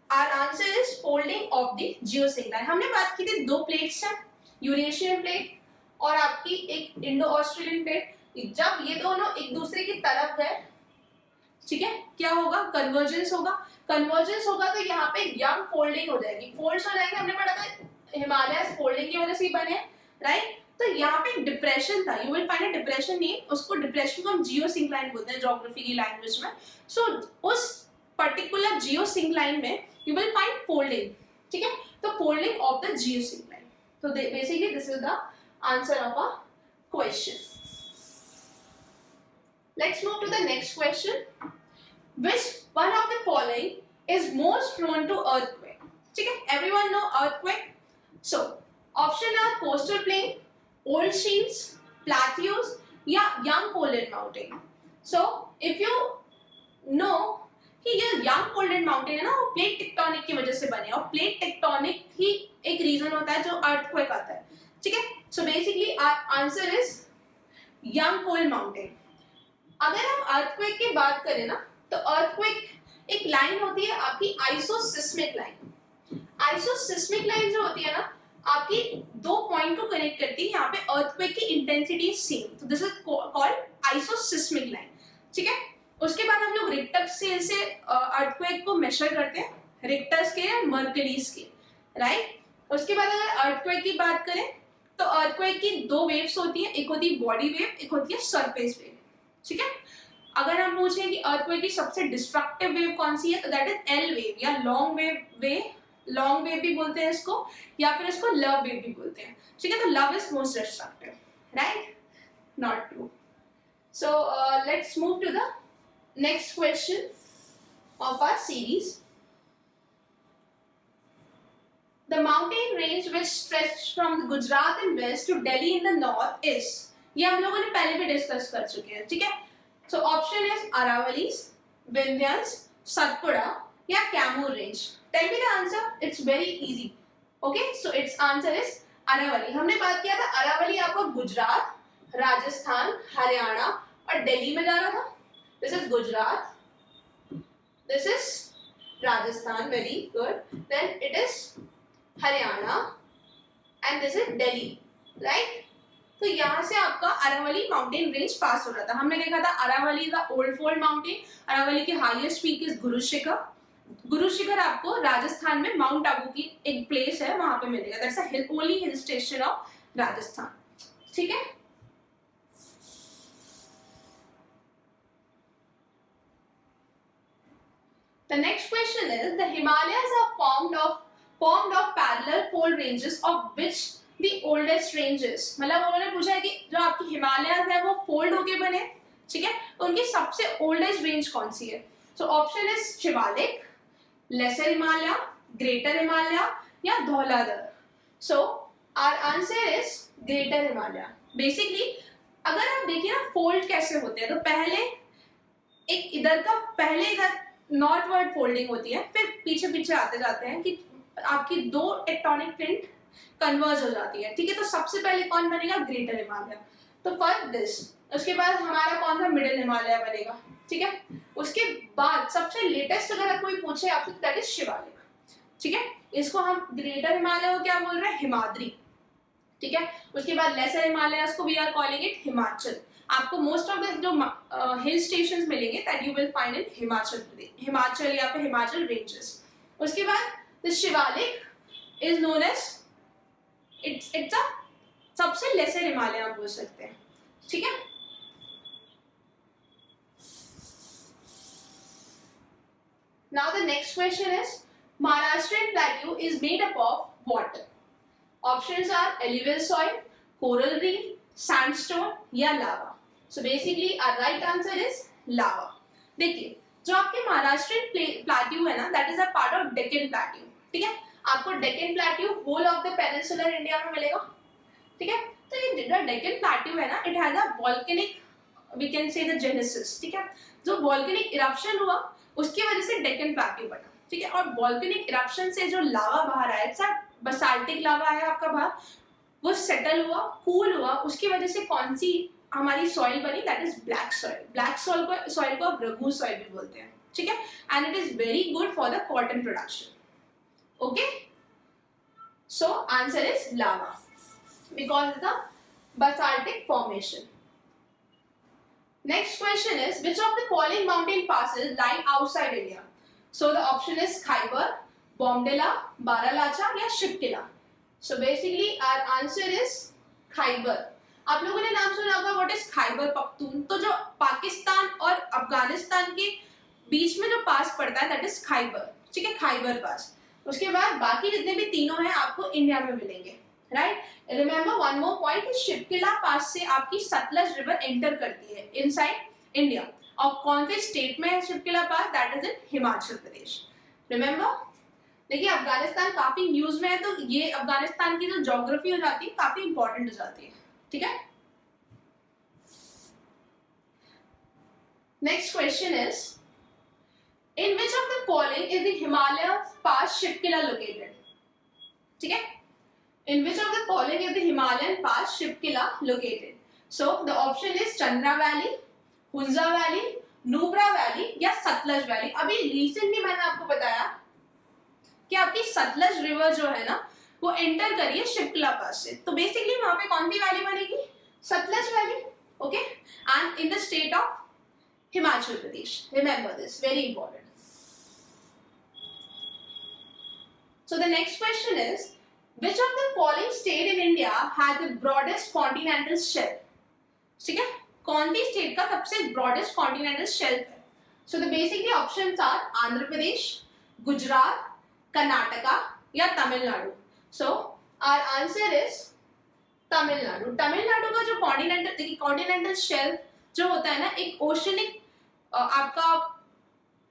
our answer is folding of the geosyncline. हमने बात की थी दो प्लेट्स हैं, यूरेशियन प्लेट और आपकी एक इंडो ऑस्ट्रेलियन प्लेट। जब ये दोनों एक दूसरे की तरफ गए, ठीक है, क्या होगा? कन्वर्जेंस होगा। कन्वर्जेंस होगा तो यहाँ पे यंग फोल्डिंग हो जाएगी, फोल्ड्स हो जाएंगे। हमने पढ़ा था हिमालय फोल्डिंग की वजह से ही बने, राइट। तो यहाँ पे डिप्रेशन था, you will find a depression name, उसको डिप्रेशन को हम जियोसिंक्लाइन बोलते हैं ज्योग्राफी की लैंग्वेज में। सो उस पर्टिकुलर जियोसिंक्लाइन में यू विल फाइंड फोल्डिंग, ठीक है। तो folding of the geosyncline. So basically this is the answer of our question. Let's move to the next question. Which one of the following is most prone to earthquake? ठीक है, everyone know earthquake. So option are coastal plain, old shields, plateaus या young folded mountain. So if you know कि ये यंग फोल्डेड माउंटेन है ना, वो प्लेट टेक्टोनिक की वजह से बने, और प्लेट टेक्टोनिक ही एक रीजन होता है जो अर्थक्वेक आता है, ठीक है। So basically answer is young fold mountain. अगर हम अर्थक्वेक की बात करें ना, तो अर्थक्वेक एक लाइन होती है आपकी आइसोसिस्मिक लाइन। आइसोसिस्मिक लाइन जो होती है ना, आपकी दो पॉइंट को कनेक्ट करती है। यहाँ पे अर्थक्वेक की इंटेंसिटी सेम, तो दिस इज कॉल्ड आइसोसिस्मिक लाइन, ठीक है। उसके बाद हम लोग रिक्टर स्केल से अर्थक्वेक को मेजर करते हैं, Richter scale, mercury scale, right. उसके बाद अगर अर्थक्वेक की बात करें तो अर्थक्वेक की दो वेव्स होती है, एक होती है बॉडी वेव, एक होती है सरफेस वेव, ठीक है। अगर हम पूछें कि अर्थक्वेक की सबसे डिस्ट्रक्टिव वेव कौन सी है, तो दैट इज एल वेव या लॉन्ग वेव भी बोलते हैं इसको, या फिर इसको लव वेव भी बोलते हैं, ठीक है। तो love is most destructive, right, not true. So let's move to the next question of our series. The mountain range which stretches from Gujarat in west to Delhi in the north is, ये हम लोगों ने पहले भी डिस्कस कर चुके हैं, ठीक है। So option is Aravallis, Vindhyas, Satpura या Kaimur range. Tell me the answer, it's very easy. Okay, so it's answer is Aravalli. हमने बात किया था अरावली आपको गुजरात, राजस्थान, हरियाणा और दिल्ली में जा रहा था। This is Gujarat, this is Rajasthan, very good, then it is Haryana and this is Delhi, right? तो यहाँ से आपका अरावली माउंटेन रेंज पास हो रहा था। हमने देखा था अरावली का ओल्ड फोल्ड माउंटेन, अरावली की highest peak is Guru Shikhar. Guru Shikhar आपको राजस्थान में माउंट आबू की एक प्लेस है, वहां पे मिलेगा। That's a only hill station of Rajasthan, ठीक है। The next question is the Himalayas are formed of parallel fold ranges of which the oldest ranges, मतलब उन्होंने पूछा है कि जो आपकी हिमालयाज है वो फोल्ड होके बने, ठीक है, उनकी सबसे ओल्डेस्ट रेंज कौन सी है? So option is Shivalik, Lesser Himalaya, Greater Himalaya या Dhauladhar. So our answer is Greater Himalaya. Basically अगर आप देखिए ना फोल्ड कैसे होते हैं, तो पहले एक इधर का पहले इधर नॉर्थवर्ड फोल्डिंग होती है, फिर पीछे पीछे आते जाते हैं कि आपकी दो टेक्टोनिक प्लेट कन्वर्ज हो जाती है, ठीक है। तो सबसे पहले कौन बनेगा? ग्रेटर हिमालय। तो फर्स्ट दिस, उसके बाद हमारा कौन सा? मिडिल हिमालय बनेगा, ठीक है। उसके बाद सबसे लेटेस्ट अगर कोई पूछे आपसे, दैट इज शिवालिक, ठीक है। इसको हम ग्रेटर हिमालय को क्या बोल रहे हैं? हिमाद्री, ठीक है। उसके बाद लेसर हिमालय को we are calling it Himachal. आपको मोस्ट ऑफ द जो हिल स्टेशंस मिलेंगे that you will find in Himachal Pradesh, Himachal या फिर हिमाचल रेंजेस। उसके बाद the Shivalik is known as it's a सबसे लेसर हिमालय आप बोल सकते हैं, ठीक है। Now the next question is Maharashtrian plateau is made up of what? Options are alluvial soil, coral reef, sandstone या lava. So basically our right answer is lava. देखिए जो आपके महाराष्ट्रियन प्लेट्यू है ना, that is a part of Deccan plateau, ठीक है। आपको Deccan plateau whole of the peninsular India में मिलेगा, ठीक है। तो ये जो डेक्कन प्लेट्यू है ना, it has a volcanic, we can say the genesis, ठीक है। जो वोल्केनिक इरप्शन हुआ उसकी वजह से डेक्कन प्लेट्यू बना, ठीक है। और वोल्केनिक इरप्शन से जो लावा बाहर आया, सर बसाल्टिक लावा है आपका बाहर, वो सेटल हुआ, कूल हुआ, उसकी वजह से कौन सी हमारी सॉइल बनी? That is black soil. Black soil को आप रघु सॉइल भी बोलते हैं, ठीक है। And it is very good for the cotton production, okay. So answer is lava because is the basaltic formation. Next question is which of the following mountain passes lie outside India? So the option is Khyber, Bomdila, Baralacha या Shipkila. So basically our answer is Khyber. आप लोगों ने नाम सुना होगा what is Khyber Pakhtunkhwa। तो जो पाकिस्तान और अफगानिस्तान के बीच में जो पास पड़ता है दैट इज Khyber, ठीक है, Khyber पास। उसके बाद बाकी जितने भी तीनों हैं आपको इंडिया में मिलेंगे, right. Remember one more point, Shipkila pass से आपकी सतलज रिवर एंटर करती है इनसाइड इंडिया, और कौन से स्टेट में है Shipkila pass? That is in Himachal Pradesh. Remember, देखिए अफगानिस्तान काफी न्यूज में है, तो ये अफगानिस्तान की जो ज्योग्राफी हो जाती है काफी इंपॉर्टेंट हो जाती है, ठीक है। Next question is in which of the following is the Himalaya pass Shipki La located, ठीक है। In which of the following is the Himalayan pass Shipkila located? So the option is Chandra Valley, Hunza Valley, Nubra Valley या सतलज वैली। अभी रिसेंटली मैंने आपको बताया कि आपकी सतलज रिवर जो है ना वो एंटर करी है शिपकिला पास से, तो बेसिकली वहां पे कौन सी वैली बनेगी? Sutlej valley, okay. And in the state of Himachal Pradesh, remember this, very important. So the next question is Which of the following state in India has the broadest continental shelf? ठीक है, कौन सी स्टेट का सबसे broadest continental shelf है? So the basically options are Andhra Pradesh, Gujarat, Karnataka या Tamil Nadu. So our answer is Tamil Nadu. Tamil Nadu का जो कॉन्टिनेंटल शेल्फ जो होता है ना, एक ओशनिक आपका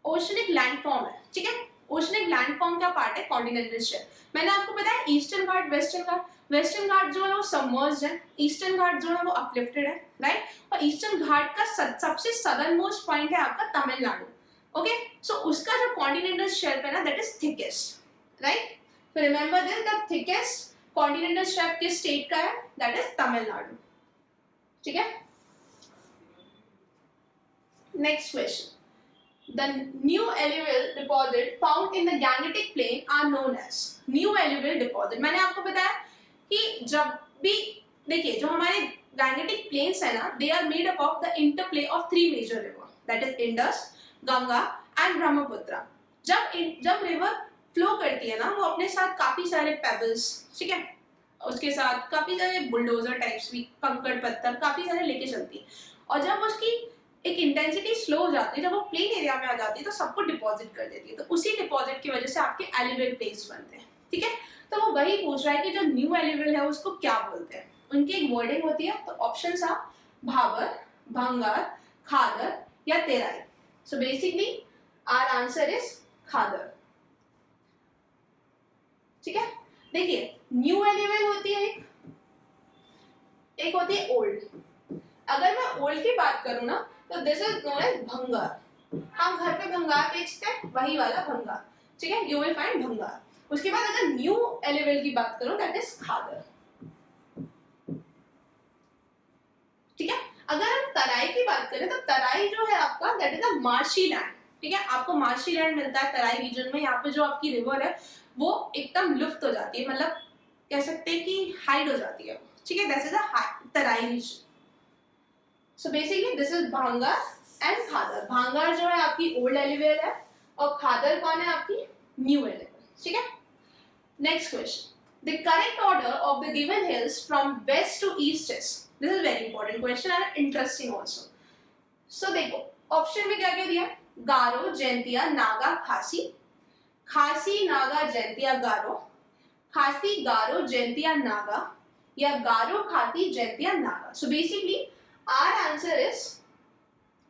ओशनिक लैंडफॉर्म है, ठीक है। ओशनिक लैंडफॉर्म का पार्ट है कॉन्टिनेंटल शेल्फ। मैंने आपको बताया ईस्टर्न घाट, वेस्टर्न घाट। वेस्टर्न घाट जो है वो सबमर्ज्ड है, ईस्टर्न घाट जो है वो अपलिफ्टेड है, राइट। और ईस्टर्न घाट का सबसे सदर्न मोस्ट पॉइंट है आपका तमिलनाडु, ओके। सो उसका जो कॉन्टिनेंटल शेल्फ है ना that is thickest, right. So remember this, the thickest continental shelf किस स्टेट का है? दैट इज तमिलनाडु, ठीक है। Next question, the new alluvial deposit found in the Gangetic plain are known as new alluvial deposit। मैंने आपको बताया कि जब भी देखिए जो हमारे Gangetic plains है ना, they are made up of the interplay of three major river, that is Indus, Ganga and Brahmaputra. जब रिवर फ्लो करती है ना, वो अपने साथ काफी सारे पेबल्स, ठीक है, उसके साथ काफी सारे बुलडोजर टाइप्स भी, कंकड़ पत्थर काफी सारे लेके चलती है, और जब उसकी एक इंटेंसिटी स्लो हो जाती है, जब वो प्लेन एरिया में आ जाती है तो सबको डिपॉजिट कर देती है, तो उसी डिपॉजिट की वजह से आपके एलिवेल प्लेन्स बनते हैं, ठीक है। तो वो वही पूछ रहा है कि जो न्यू एलिवेल है उसको क्या बोलते हैं, उनकी एक वर्डिंग होती है। तो ऑप्शन था भाबर, भंगार, खादर या Terai. So basically our answer is Khadar, ठीक है। देखिए न्यू एलिवेल होती है एक होती है ओल्ड। अगर मैं ओल्ड की बात करूं ना तो दिस इज नोन एज भंगार। हम घर पे भंगार बेचते हैं, वही वाला भंगार, ठीक है, यू विल फाइंड भंगार। उसके बाद अगर न्यू एलिवेल की बात करूं दैट इज खादर, ठीक है। अगर हम तराई की बात करें तो तराई जो है आपका that is a marshy land, ठीक है। आपको मार्शी लैंड मिलता है तराई रीजन में। यहाँ पे जो आपकी रिवर है वो एकदम लुप्त हो जाती है, मतलब कह सकते हैं कि हाइड हो जाती है, ठीक है, that is a Terai region. So basically this is Bhangar and Khadar. Bhangar जो है आपकी ओल्ड एलिवेल है और खादर कौन है आपकी न्यू एलिवेल, ठीक है। Next question, the correct order of the given hills from west to east is, this is very important question and interesting also. So देखो ऑप्शन में क्या क्या दिया, गारो, जैंतिया, नागा, खासी। खासी, नागा, जैंतिया, गारो, खासी, गारो, जैंतिया, नागा, या Garo, Khasi, Jaintia, Naga. So basically our answer is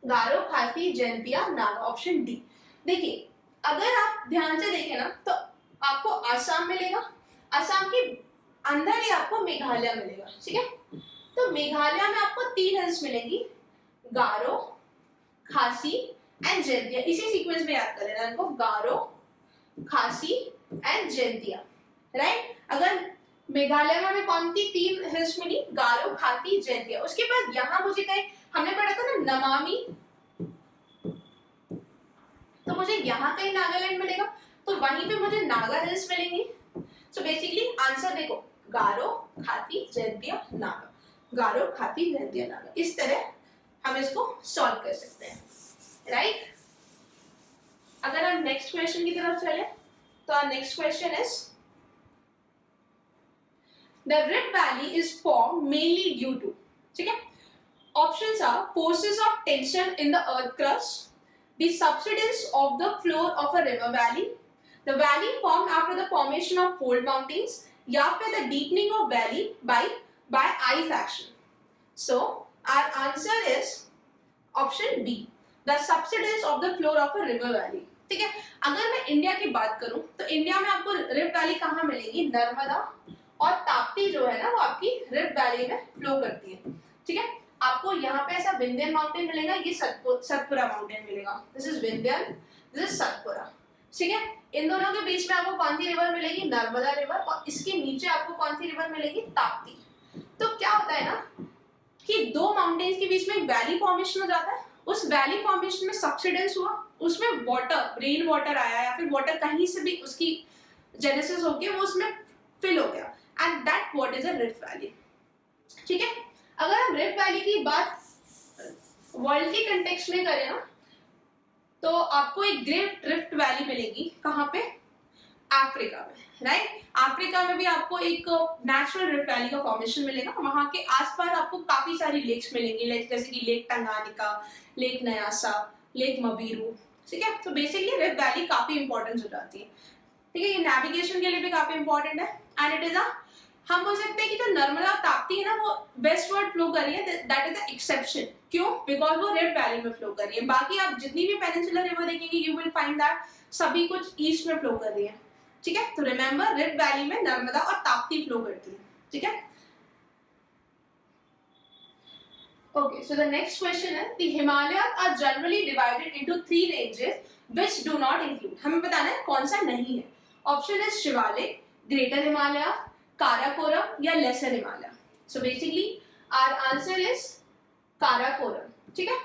Garo, Khasi, Jaintia, Naga, option D. देखिए अगर आप ध्यान से देखें ना तो आपको आसाम मिलेगा, असम के अंदर ही आपको मेघालय मिलेगा, ठीक है। तो मेघालय में आपको 3 हिल्स मिलेंगी, गारो, खासी एंड जैंतिया। इसी सीक्वेंस में याद कर लेना इनको, गारो, खासी एंड जैंतिया, राइट। अगर मेघालय में हमें कौन सी 3 हिल्स मिली, गारो, खासी, जैंतिया। उसके बाद यहाँ मुझे कहीं हमने पढ़ा था ना नमामि, तो मुझे यहाँ कहीं नागालैंड मिलेगा, तो वहीं पे मुझे नागा हिल्स मिलेंगी। सो बेसिकली आंसर देखो गारो, खाती, जैंतिया, नागा, गारो, खाती, जैंतिया, नागा। इस तरह हम इसको सॉल्व कर सकते हैं, राइट। अगर हम नेक्स्ट क्वेश्चन की तरफ चले तो next question is the rift valley is form mainly due to, ठीक है। Options are forces of tension in the earth crust, the subsidence of the floor of a river valley, the valley formed after the formation of fold mountains, या फिर the deepening of valley by ice action. So our answer is option B, the subsidence of the floor of a river valley, ठीक है। अगर मैं इंडिया की बात करूं तो इंडिया में आपको रिफ्ट वैली कहाँ मिलेगी, नर्मदा और ताप्ती जो है ना वो आपकी रिफ्ट वैली में फ्लो करती है, ठीक है। आपको यहाँ पे ऐसा विंध्यन माउंटेन मिलेगा, ये सतपुरा माउंटेन मिलेगा, this is Vindhyan, this is Satpura, ठीक है। इन दोनों के बीच में आपको कौन सी रिवर मिलेगी, नर्मदा रिवर, और इसके नीचे आपको कौन सी रिवर मिलेगी, ताप्ती। तो क्या होता है ना कि 2 माउंटेन्स के बीच में एक वैली फॉर्मेशन हो जाता है, उस वैली फॉर्मेशन में सबसिडेंस हुआ, उसमें वाटर, रेन वाटर आया या फिर वाटर कहीं से भी उसकी जेनेसिस होके वो उसमें फिल हो गया, and that what is a rift valley, ठीक है। अगर हम रिफ्ट वैली की बात वर्ल्ड के कंटेक्स्ट में करें ना तो आपको एक ग्रेट रिफ्ट वैली मिलेगी, कहाँ पे, अफ्रीका में, राइट। अफ्रीका में भी आपको एक नेचुरल रिफ्ट वैली का फॉर्मेशन मिलेगा, वहां के आसपास आपको काफी सारी लेक्स मिलेंगी, जैसे कि Lake Tanganyika, Lake Nyasa, Lake Mweru, ठीक है। तो बेसिकली रिफ्ट वैली काफी इंपॉर्टेंट हो जाती है, ठीक है। ये नेविगेशन के लिए भी काफी इंपॉर्टेंट है, एंड इट इज अ, हम बोल सकते हैं कि जो नर्मदा ताप्ती है ना वो वेस्टवर्ड फ्लो कर रही है, दैट इज द एक्सेप्शन। क्यों, बिकॉज वो रिफ्ट वैली में फ्लो कर रही है। बाकी आप जितनी भी पेनिनसुलर रिवर देखेंगे यू विल फाइंड दैट सभी कुछ ईस्ट में फ्लो कर रही है, ठीक है। तो रिमेंबर रिफ्ट वैली में नर्मदा और ताप्ती फ्लो करती है, ठीक है। Okay, so the next question is the Himalayas are generally divided into 3 ranges which do not include. हमें बताना है कौन सा नहीं है। Option is Shivalik, Greater Himalaya, Karakoram या Lesser Himalaya. So basically our answer is Karakoram, ठीक है।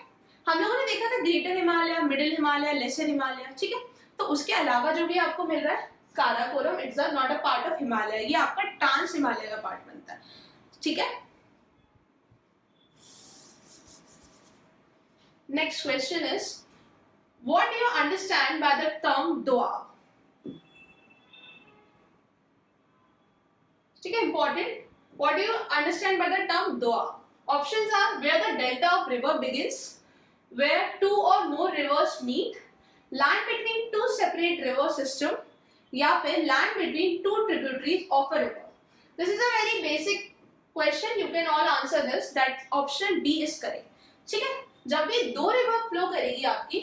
हम लोगों ने देखा था Greater Himalaya, Middle Himalaya, Lesser Himalaya, ठीक है। तो उसके अलावा जो भी आपको मिल रहा है Karakoram, it's not a part of Himalaya, ये आपका ट्रांस हिमालय का पार्ट बनता है, ठीक है। Next question is, what do you understand by the term doab? ठीक है, important What do you understand by the term doab? Options are where the delta of river begins, where two or more rivers meet, land between two separate river system, या फिर land between two tributaries of a river. This is a very basic question. You can all answer this. That option B is correct. ठीक है, जब भी दो रिवर फ्लो करेगी आपकी,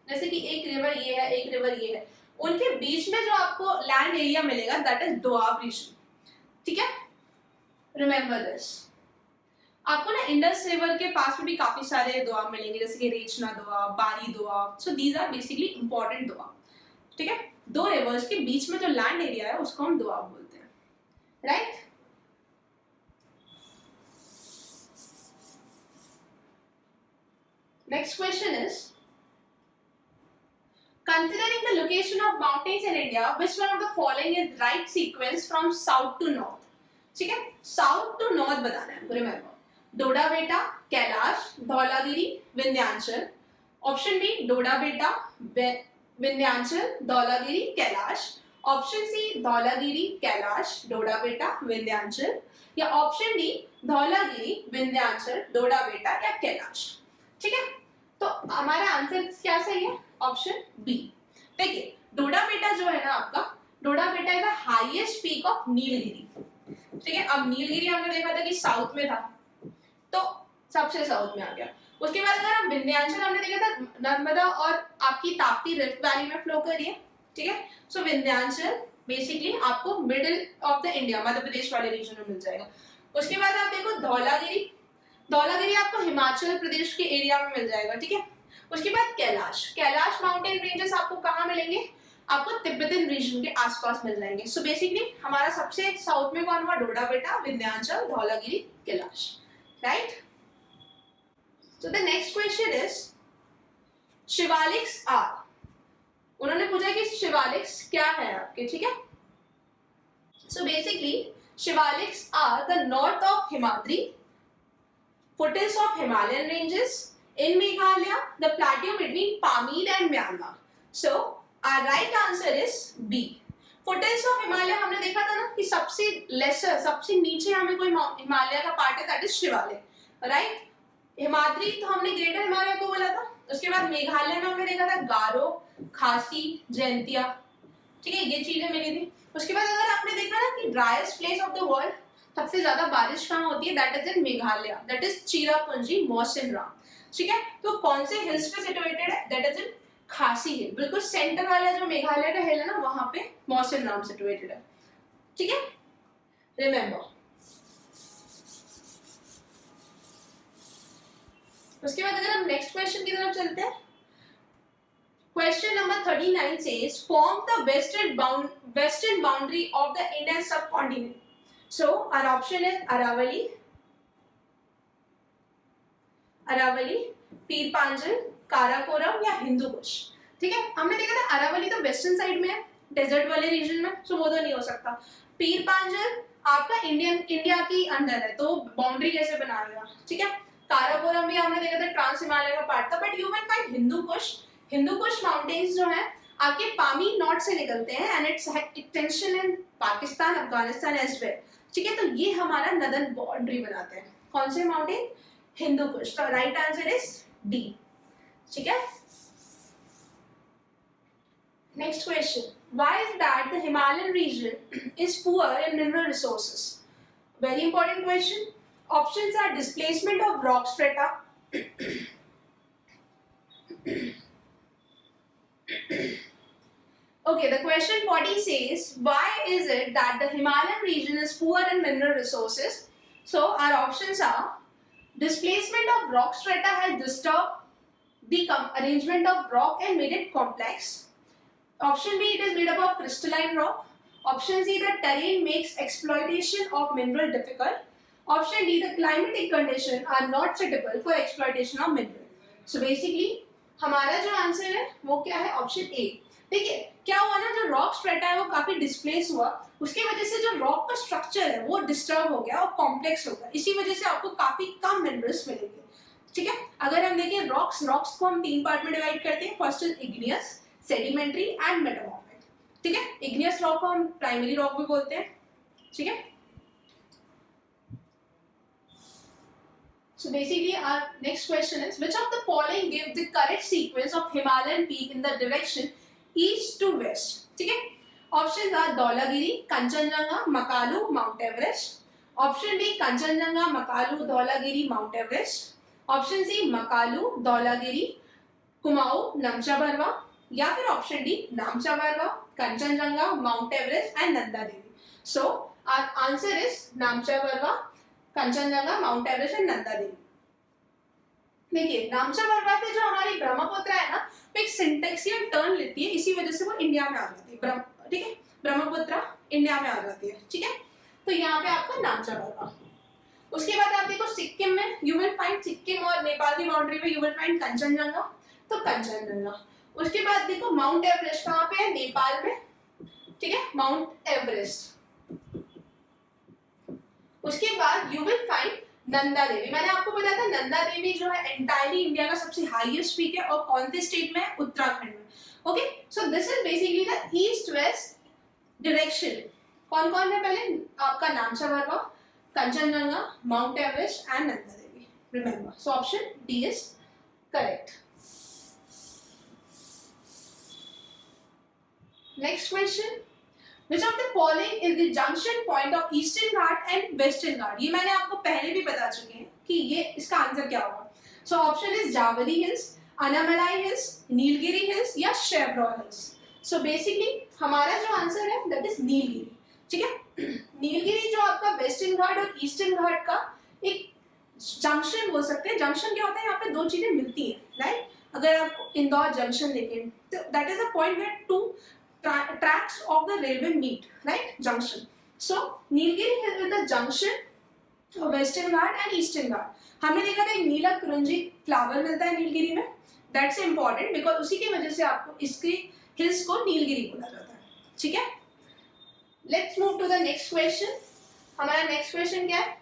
जैसे कि एक रिवर ये है, एक रिवर ये है, उनके बीच में जो आपको लैंड एरिया मिलेगा दैट इज दोआब रीजन. ठीक है, रिमेंबर दिस. आपको ना इंडस रिवर के पास में भी काफी सारे दोआब मिलेंगे, जैसे कि Rechna Doab, Bari Doab. So these are basically important Doab. ठीक है, दो रिवर्स के बीच में जो लैंड एरिया है उसको हम दोआब बोलते हैं. Right? Next question is, considering the location of mountains in India, which one of the following is right sequence from south to north? ठीक है, साउथ टू नॉर्थ बताना है. रिमेंबर, डोडा बेटा, कैलाश, धौलागिरी, विंध्याचल. ऑप्शन बी डोडा बेटा, विंध्याचल, धौलागिरी, कैलाश. ऑप्शन सी धौलागिरी, कैलाश, डोडा बेटा, विंध्याचल. या ऑप्शन डी धौलागिरी, विंध्याचल, डोडा बेटा या कैलाश. ठीक है, तो हमारा आंसर क्या सही है? Option B. देखिए, डोडा बेटा जो है ना आपका, Doddabetta is the highest peak of Nilgiri. ठीक है, अब नीलगिरी हमने देखा था कि साउथ में था, तो सबसे साउथ में आ गया. उसके बाद अगर हम विंध्याचल हमने देखा था नर्मदा और आपकी ताप्ती रिफ्ट वैली में फ्लो कर रही है. ठीक है, सो विंध्याचल बेसिकली आपको middle of the India, Madhya Pradesh वाले रीजन में मिल जाएगा. उसके बाद आप देखो धौलागिरी, धौलागिरी आपको हिमाचल प्रदेश के एरिया में मिल जाएगा. ठीक है, उसके बाद कैलाश, कैलाश माउंटेन रेंजेस आपको कहाँ मिलेंगे? आपको तिब्बतन रीजन के आसपास मिल जाएंगे. सो बेसिकली हमारा सबसे साउथ में कौन हुआ? Doddabetta, Vindhyachal, Dhaulagiri, Kailash. Right? So the next question is, Shivaliks are. उन्होंने पूछा कि शिवालिक्स क्या है आपके. ठीक है, so basically Shivaliks are the north of Himadri, foothills of Himalayan ranges in Meghalaya, the plateau between Pamir and Myanmar. So our right answer is B. Foothills of Himalaya हमने देखा था ना कि सबसे लेसर, सबसे नीचे हमें कोई हिमालय का पार्ट है, that is Shivalik. Right? Himadri तो हमने ग्रेटर हिमालय को बोला था. उसके बाद मेघालय में हमने देखा था गारो, खासी, जयंतिया. ठीक है, ये चीजें मिली थी. उसके बाद अगर आपने देखा ना कि driest place of the world, सबसे ज्यादा बारिश कहाँ होती है, that is in Meghalaya, that is Cherrapunji, Mawsynram. ठीक है, तो कौन से हिल्स पे सिचुएटेड है? दैट इज इन खासी हिल. बिल्कुल सेंटर वाला जो मेघालय का हिल है ना, वहां पे मौसिनराम सिचुएटेड है. ठीक है, रिमेंबर. उसके बाद अगर हम नेक्स्ट क्वेश्चन की तरफ चलते हैं, question number 39 says form the western boundary of the Indian subcontinent. So our option is Aravali, पीर पांजल, काराकोरम या हिंदू कुश. ठीक है, हमने देखा था अरावली तो वेस्टर्न साइड में है, डेजर्ट वाले रीजन में, सो वो तो नहीं हो सकता. पीर पांजल आपका इंडिया की अंदर है, तो बाउंड्री कैसे बना देगा. ठीक है, काराकोरम भी हमने देखा था ट्रांस हिमालय का पार्ट था. But you will find Hindu Kush mountains जो है आपके पामी नॉर्थ से निकलते हैं and its extension in Pakistan, Afghanistan as well. ठीक है, तो ये हमारा नदन बाउंड्री बनाते हैं. कौन से माउंटेन? हिंदू कुश. तो राइट आंसर इज डी. ठीक है, next question, why is that the Himalayan region is poor in mineral resources? Very important question. Options are displacement of rock strata, okay, the question 40 says, why is it that the Himalayan region is poor in mineral resources? So our options are, displacement of rock strata has disturbed the arrangement of rock and made it complex. Option B, it is made up of crystalline rock. Option C, the terrain makes exploitation of mineral difficult. Option D, the climatic conditions are not suitable for exploitation of mineral. So basically हमारा जो आंसर है वो क्या है? Option A. देखिए क्या हुआ ना, जो रॉक स्ट्रेटा है वो काफी डिस्प्लेस हुआ, उसकी वजह से जो रॉक का स्ट्रक्चर है वो डिस्टर्ब हो गया और कॉम्प्लेक्स हो गया. इसी वजह से आपको काफी कम मिनरल्स मिलेंगे. ठीक है, अगर हम देखें रॉक्स को हम 3 पार्ट में डिवाइड करते हैं. First is igneous, sedimentary and metamorphic. ठीक है, इग्नियस रॉक को हम प्राइमरी रॉक भी बोलते हैं. ठीक है, So basically our next question is, which of the following give the correct sequence of Himalayan peak in the direction east to west? ठीक है, options are Dhaulagiri, Kanchenjunga, Makalu, Mount Everest. Option B Kanchenjunga, Makalu, Dhaulagiri, Mount Everest. Option C Makalu, Dhaulagiri, Kumaon, Namcha Barwa. या फिर option D Namcha Barwa, Kanchenjunga, Mount Everest and Nanda Devi. So our answer is Namcha Barwa, Kanchenjunga, Mount Everest and Nanda Devi. देखिए नामचा बारवा पे जो हमारी ब्रह्मपुत्र है ना, वो एक सिंटेक्सियल टर्न लेती है, इसी वजह से वो इंडिया में आ जाती है. ठीक है, ब्रह्मपुत्र इंडिया में आ जाती है. ठीक है, तो यहाँ पे आपका नामचा बारवा. उसके बाद आप देखो सिक्किम में यू विल फाइंड, सिक्किम और नेपाल की बाउंड्री में यू विल फाइंड कंचनजंगा, तो कंचनजंगा. उसके बाद देखो माउंट एवरेस्ट कहाँ पे है, नेपाल में. ठीक है, माउंट एवरेस्ट. उसके बाद you will find Nanda Devi. मैंने आपको बताया था नंदा देवी जो है एंटायरली इंडिया का सबसे हाईएस्ट पीक है, और कौन से स्टेट में है, उत्तराखंड में. Okay, so this is basically the east west direction. कौन कौन है पहले आपका, Namcha Barwa, Kanchenjunga, Mount Everest and Nanda Devi. Remember, so option D is correct. Next question, which of the following is the junction point of Eastern Ghat and Western Ghat? ये मैंने आपको पहले भी बता चुके हैं कि ये इसका आंसर क्या होगा. So option is Javadi hills, Anamalai hills, Nilgiri hills या शेवरॉन हिल्स. So basically हमारा जो आंसर है that is नीलगिरी. ठीक है, नीलगिरी जो आपका वेस्टर्न घाट और ईस्टर्न घाट का एक जंक्शन बोल सकते हैं. जंक्शन क्या होता है, यहाँ पे दो चीजें मिलती हैं, राइट. अगर आप इंदौर जंक्शन देखें तो that is a point where two tracks of the railway meet, right, junction. So Nilgiri hill is the junction of Western Ghat and Eastern Ghat. हमने देखा था एक नीला कुरुंजी फ्लावर मिलता है नीलगिरी में, दैट्स इम्पोर्टेंट बिकॉज उसी की वजह से आपको इसके हिल्स को नीलगिरी बोला जाता है. ठीक है, let's move to the next question. हमारा नेक्स्ट क्वेश्चन क्या है,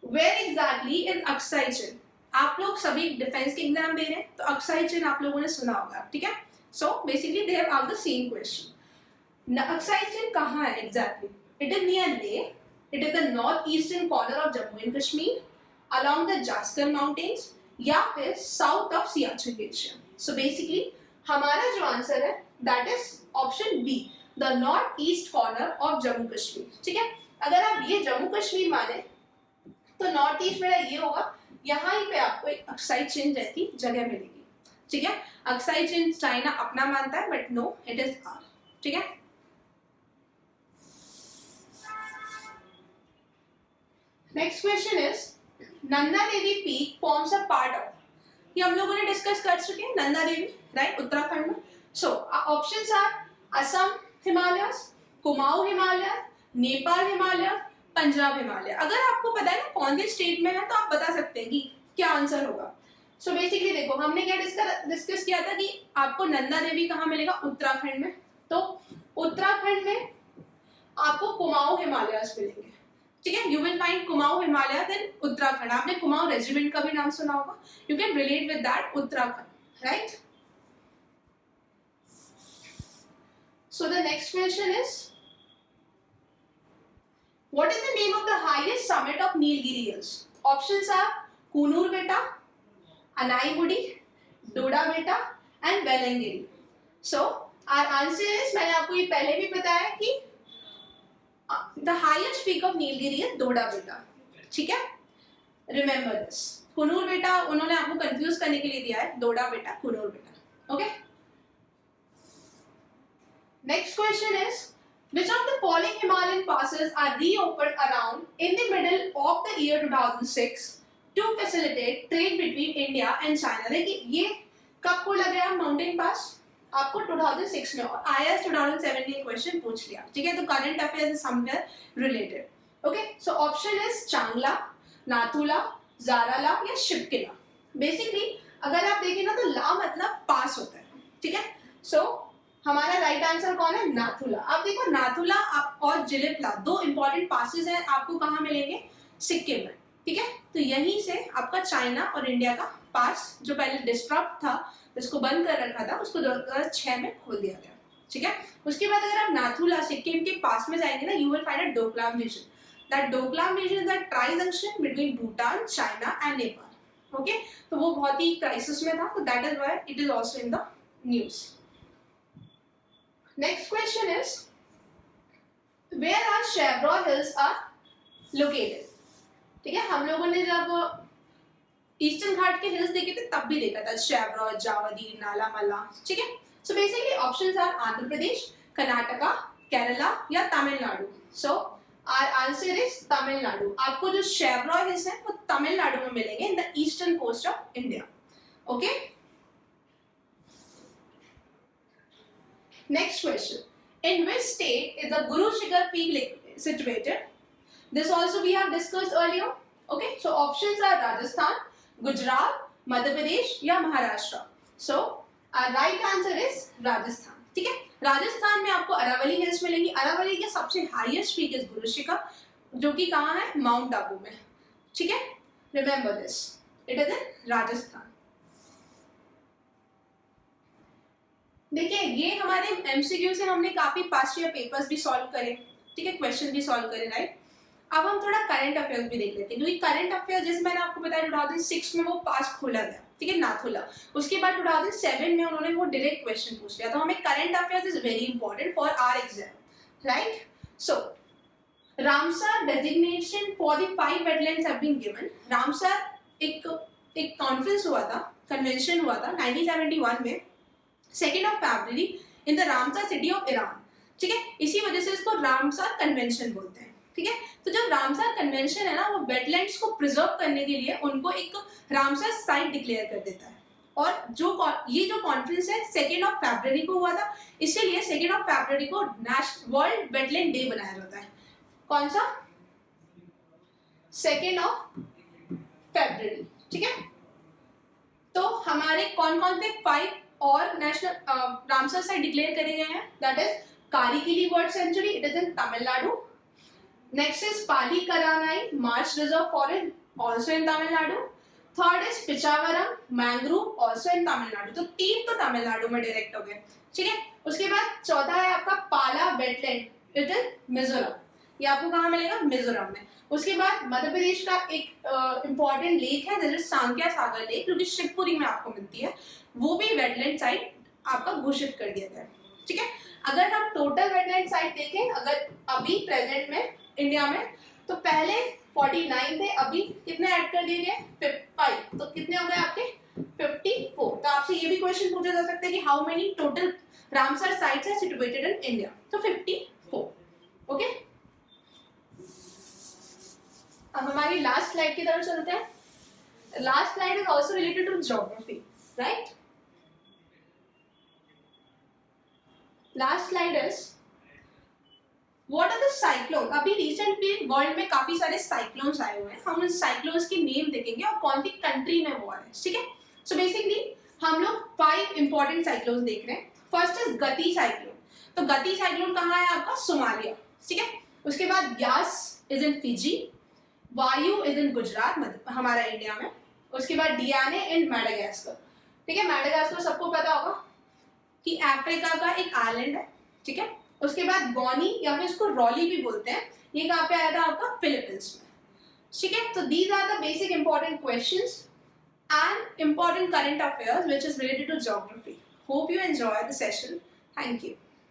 where exactly is Aksai Chin. आप लोग सभी डिफेंस के एग्जाम दे रहे हैं तो अक्साई चिन आप लोगों ने सुना होगा. ठीक है, so basically they have asked the same question. Aksai Chin कहाँ है exactly? It is near Leh. It is the northeastern corner of Jammu and Kashmir, along the Jaskar Mountains, या फिर south of Siachen Glacier. So basically हमारा जो आंसर है that is option B, the northeast corner of Jammu Kashmir. ठीक है, अगर आप ये जम्मू कश्मीर माने तो नॉर्थ ईस्ट मेरा ये होगा, यहाँ ही पे आपको एक अक्साई चिन जैसी जगह मिलेगी. ठीक है, अक्साई चिन चाइना अपना मानता है but no it is are. ठीक है, next question is Nanda Devi peak forms a part of. ये हम लोगों ने डिस्कस कर चुके हैं, नंदा देवी राइट उत्तराखंड में. So options are Assam Himalayas, Kumaon Himalaya, Nepal Himalaya, Punjab Himalaya. अगर आपको पता है ना कौन से स्टेट में है तो आप बता सकते हैं कि क्या आंसर होगा. सो बेसिकली देखो हमने क्या डिस्कस किया था कि आपको नंदा देवी कहाँ मिलेगा, उत्तराखंड में. तो उत्तराखंड में आपको कुमाऊं हिमालयस मिलेंगे. ठीक है, you will find Kumaon Himalayas in Uttarakhand. आपने कुमाऊं रेजिमेंट का भी नाम सुना होगा, you can relate with that Uttarakhand, right. So the next question is what is the name of the highest summit of Nilgiri Hills. Options are Coonoor Betta, Anaigudi, Dodda Betta and Vellangiri. So our answer is, मैंने आपको ये पहले भी बताया कि the highest peak of Nilgiri is Dodda बेटा. ठीक है, रिमेंबर दिस. कुनूर बेटा उन्होंने आपको कंफ्यूज करने के लिए दिया है, डोडा बेटा, कुनूर बेटा. Okay, next question is which of the following Himalayan passes are reopened around in the middle of the year 2006 to facilitate trade between India and China. देखिए ये कब खोला गया माउंटेन पास, आपको 2006 में, और IAS 2007 ने क्वेश्चन पूछ लिया. ठीक है, तो current affairs is somewhere related. Okay, so option is चांगला, नाथुला, जाराला या शिपकिला. बेसिकली अगर आप देखें ना तो ला मतलब पास होता है. ठीक है, सो हमारा राइट आंसर कौन है, नाथुला. आप देखो नाथुला और जिलेपला दो इंपॉर्टेंट पासेस हैं, आपको कहाँ मिलेंगे, सिक्किम में. ठीक है, तो यहीं से आपका चाइना और इंडिया का पास जो पहले डिस्टर्ब था, जिसको बंद कर रखा था, उसको 2006 में खोल दिया गया. ठीक है, उसके बाद अगर आप नाथुला सिक्किम के पास में जाएंगे ना, you will find a Doklam region. That Doklam region is a tri-junction between Bhutan, China and Nepal. Okay, तो वो बहुत ही crisis में था, so that is why it is also in the news. Next question is, where are Chevron Hills are located? ठीक है, हम लोगों ने जब ईस्टर्न घाट के हिल्स देखे थे तब भी देखा था शेवरॉन, जावदी, नालामला. ठीक है, so basically options are Andhra Pradesh, Karnataka, Kerala या Tamil Nadu. So our answer is Tamil Nadu. आपको जो शेवरॉन हिल्स है वो तमिलनाडु में मिलेंगे in the eastern coast of India. Okay, next question, in which state is the Guru Shikhar peak situated? This also we have discussed earlier. Okay, so options are Rajasthan, Gujarat, Madhya Pradesh या Maharashtra. So right answer is Rajasthan. ठीक है, राजस्थान में आपको अरावली हिल्स मिलेंगी. अरावली के सबसे highest peak is Guru Shikhar, जो कि कहाँ है, माउंट आबू में. ठीक है, रिमेंबर दिस, इट इज इन राजस्थान. देखिए, ये हमारे एमसीक्यू से हमने काफी पास्ट ईयर पेपर्स भी सॉल्व करे. ठीक है, क्वेश्चन भी सॉल्व करे, राइट. अब हम थोड़ा करंट अफेयर्स भी देख लेते हैं, क्योंकि करंट अफेयर्स जैसे मैंने आपको बताया 2006 में वो पास खोला गया. ठीक है, नाथुला. उसके बाद 2007 में उन्होंने वो डायरेक्ट क्वेश्चन पूछ लिया. तो हमें current affairs is very important for our exam, right. So Ramsar designation for the 5 wetlands have been given. Ramsar एक कॉन्फ्रेंस हुआ था, कन्वेंशन हुआ था 1971 में, 2 फरवरी in the Ramsar city of Iran. ठीक है, इसी वजह से इसको रामसर कन्वेंशन बोलते हैं. ठीक है, तो जो रामसर कन्वेंशन है ना, वो वेटलैंड्स को प्रिजर्व करने के लिए उनको एक रामसर साइट डिक्लेयर कर देता है. और ये जो कॉन्फ्रेंस है 2 फरवरी को हुआ था, इसीलिए 2 फरवरी को वर्ल्ड वेटलैंड डे बनाया जाता है. कौन सा, 2 फरवरी. ठीक है, तो हमारे कौन कौन से 5 और नेशनल रामसर साइट डिक्लेयर करे गए हैं? That is Karikili bird sanctuary, it is in Tamil Nadu. Next is Pali Karanai Marsh Reserve Forest, also in Tamil Nadu. Third is Pichavaram Mangrove, also in Tamil Nadu. तो 3 तो तमिलनाडु में डायरेक्ट हो गए. ठीक है, उसके बाद चौथा है आपका पाला वेटलैंड, इट इज मिजोरम. ये आपको कहाँ मिलेगा? मिजोरम में. उसके बाद मध्य प्रदेश का एक इंपॉर्टेंट लेक है, दैट इज सांक्या सागर लेक, जो कि शिवपुरी में आपको मिलती है. वो भी वेटलैंड साइट आपका घोषित कर दिया गया. ठीक है, अगर हम टोटल वेटलैंड साइट देखें अगर अभी प्रेजेंट में इंडिया में, तो पहले 49 थे, अभी कितने ऐड कर दिए गए? 5. तो कितने हो गए आपके? 54. तो आपसे ये भी क्वेश्चन पूछा जा सकता है कि how many total Ramsar sites are situated in India? तो 54. ओके, अब हमारी लास्ट स्लाइड की तरफ चलते हैं. Last slide is also related to geography, right. Last slide is What are the cyclones? अभी रिसेंटली वर्ल्ड में काफी सारे साइक्लोन्स आए हुए हैं. हम उन साइक्लोन्स के नेम देखेंगे और कौन सी कंट्री में वो आ रहे हैं. ठीक है, सो बेसिकली हम लोग 5 इंपॉर्टेंट साइक्लोन्स देख रहे हैं. फर्स्ट इज गति साइक्लोन. तो गति साइक्लोन कहाँ है आपका? सोमालिया. ठीक है, उसके बाद यास इज इन फिजी, वायु इज इन गुजरात, हमारा इंडिया में. उसके बाद डियाने इन मैडागास्कर. ठीक है, मैडागास्कर सबको पता होगा कि अफ्रीका का एक आइलैंड है. ठीक है, उसके बाद गोनी या फिर इसको रॉली भी बोलते हैं, ये कहाँ पे आया था आपका? फिलीपींस में. ठीक है, तो these are the basic important questions and important current affairs which is related to geography. Hope you enjoy the session. Thank you.